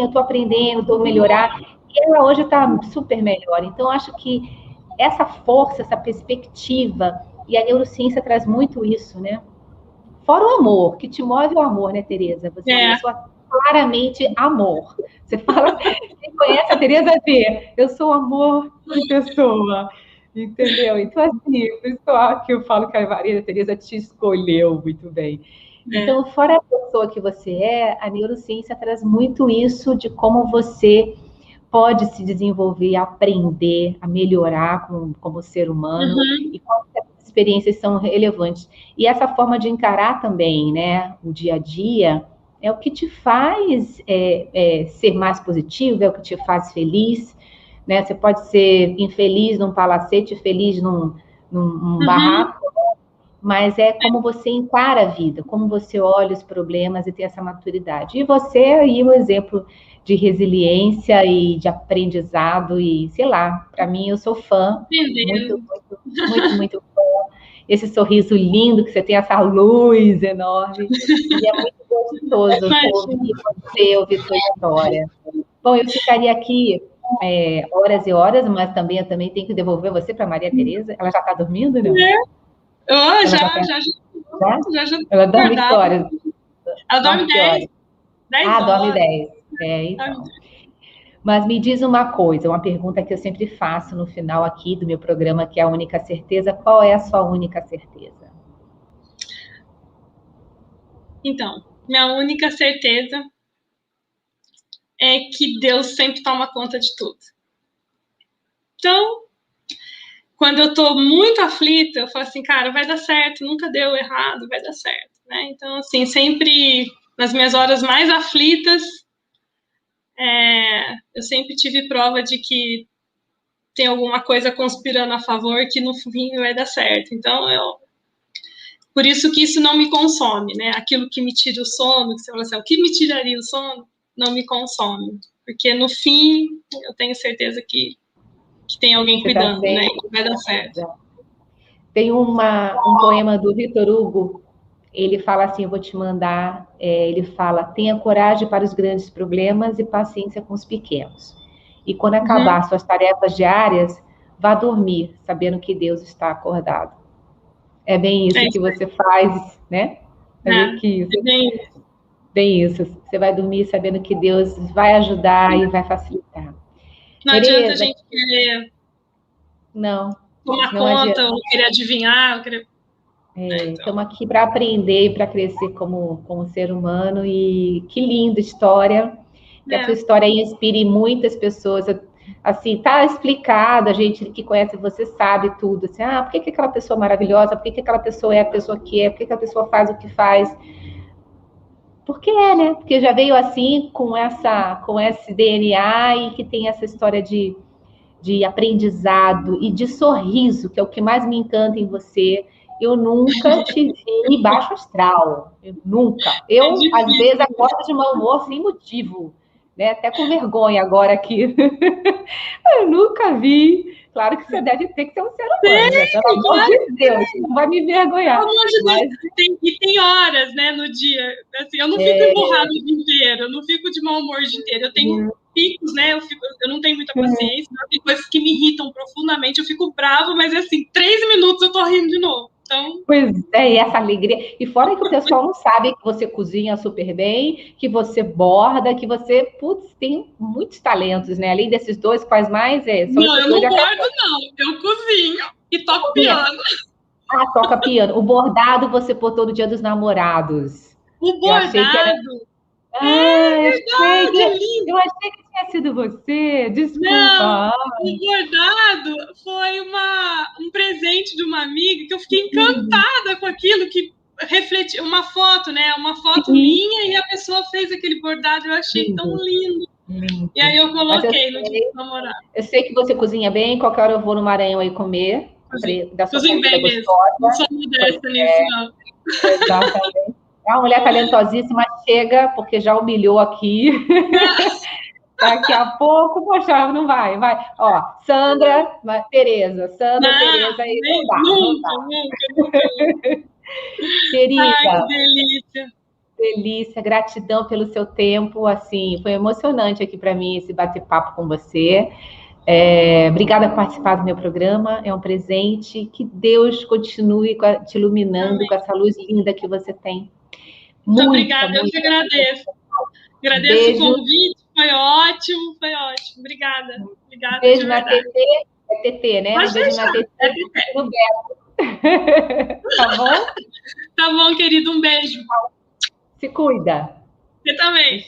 tô aprendendo, tô melhorar. E ela hoje está super melhor. Então, acho que essa força, essa perspectiva, e a neurociência traz muito isso, né? Fora o amor, que te move o amor, né, Tereza? Você é uma pessoa claramente amor. Você fala, quem conhece a Tereza vê, eu sou amor de pessoa, entendeu? Então, assim, pessoal, que eu falo que a Maria Tereza te escolheu muito bem. Então, fora a pessoa que você é, a neurociência traz muito isso de como você pode se desenvolver, aprender, a melhorar como ser humano e como essas experiências são relevantes. E essa forma de encarar também, né, o dia a dia, é o que te faz ser mais positivo, é o que te faz feliz, né? Você pode ser infeliz num palacete, feliz num barraco, mas é como você encara a vida, como você olha os problemas e tem essa maturidade. E você aí o exemplo de resiliência e de aprendizado e, sei lá, para mim eu sou fã, muito fã. Esse sorriso lindo que você tem, essa luz enorme, e é muito gostoso ouvir você, ouvir sua história. Bom, eu ficaria aqui horas e horas, mas eu também tenho que devolver você para Maria Tereza. Ela já está dormindo, não? Já ela dorme que horas? Ela dorme 10 horas. Dorme 10. Então. Mas me diz uma coisa, uma pergunta que eu sempre faço no final aqui do meu programa, que é a única certeza. Qual é a sua única certeza? Então, minha única certeza é que Deus sempre toma conta de tudo. Então, quando eu tô muito aflita, eu falo assim, cara, vai dar certo, nunca deu errado, vai dar certo, né? Então, assim, sempre nas minhas horas mais aflitas, eu sempre tive prova de que tem alguma coisa conspirando a favor que no fim vai dar certo. Então, por isso que isso não me consome, né? Aquilo que me tira o sono, que você fala assim, o que me tiraria o sono, não me consome. Porque no fim, eu tenho certeza que tem alguém cuidando, né? E vai dar certo. Tem um poema do Victor Hugo, ele fala assim, eu vou te mandar, ele fala, tenha coragem para os grandes problemas e paciência com os pequenos. E quando acabar suas tarefas diárias, vá dormir, sabendo que Deus está acordado. É bem isso que você faz, né? Bem isso. Você vai dormir sabendo que Deus vai ajudar e vai facilitar. Não adianta a gente querer tomar conta, ou querer adivinhar, Estamos aqui para aprender e para crescer como ser humano. E que linda história. Que a sua história inspire muitas pessoas. Assim, tá explicado, a gente que conhece você sabe tudo. Assim, por que aquela pessoa é maravilhosa? Por que aquela pessoa é a pessoa que é? Por que aquela pessoa faz o que faz? Porque né? Porque já veio assim com esse DNA e que tem essa história de aprendizado e de sorriso, que é o que mais me encanta em você. Eu nunca te vi baixo astral. Nunca. Às vezes, acordo de mau humor sem motivo. né? Até com vergonha agora aqui. Eu nunca vi. Claro que você deve ter que ser um ser humano, né? Pelo amor de Deus, não vai me envergonhar. Pelo amor de Deus, tem horas, né, no dia. Assim, eu não fico emburrada o dia inteiro, eu não fico de mau humor o dia inteiro. Eu tenho picos, né? Eu não tenho muita paciência, tem coisas que me irritam profundamente, eu fico brava, mas assim, 3 minutos eu tô rindo de novo. Então... Pois é, e essa alegria. E fora que o pessoal não sabe que você cozinha super bem, que você borda, que você, putz, tem muitos talentos, né? Além desses dois, quais mais? Não, eu não bordo, não. Eu cozinho e toco piano. Ah, toca piano. O bordado você botou no Dia dos Namorados. O bordado? Eu achei que era... eu achei que tinha sido você. Desculpa. Não, o bordado foi um presente de uma amiga que eu fiquei encantada com aquilo, que refletiu uma foto, né? Uma foto minha e a pessoa fez aquele bordado. Eu achei tão lindo. E aí eu coloquei no Dia dos Namorados. Eu sei que você cozinha bem. Qualquer hora eu vou no Maranhão aí comer. Cozinho bem mesmo. Não sou modesta nisso, não. Exatamente. É uma mulher talentosíssima, chega, porque já humilhou aqui. Daqui a pouco, poxa, não vai. Ó, Sandra, Tereza, Tereza, aí nunca. Querida. Ai, que delícia. Delícia, gratidão pelo seu tempo, assim, foi emocionante aqui para mim esse bate-papo com você. Obrigada por participar do meu programa, é um presente, que Deus continue te iluminando com essa luz linda que você tem. Muito obrigada, eu que agradeço. Agradeço o convite, foi ótimo. Obrigada. Beijo na TT, é TT, né? Pode beijo na TT. Tá bom? Tá bom, querido, um beijo. Se cuida. Você também.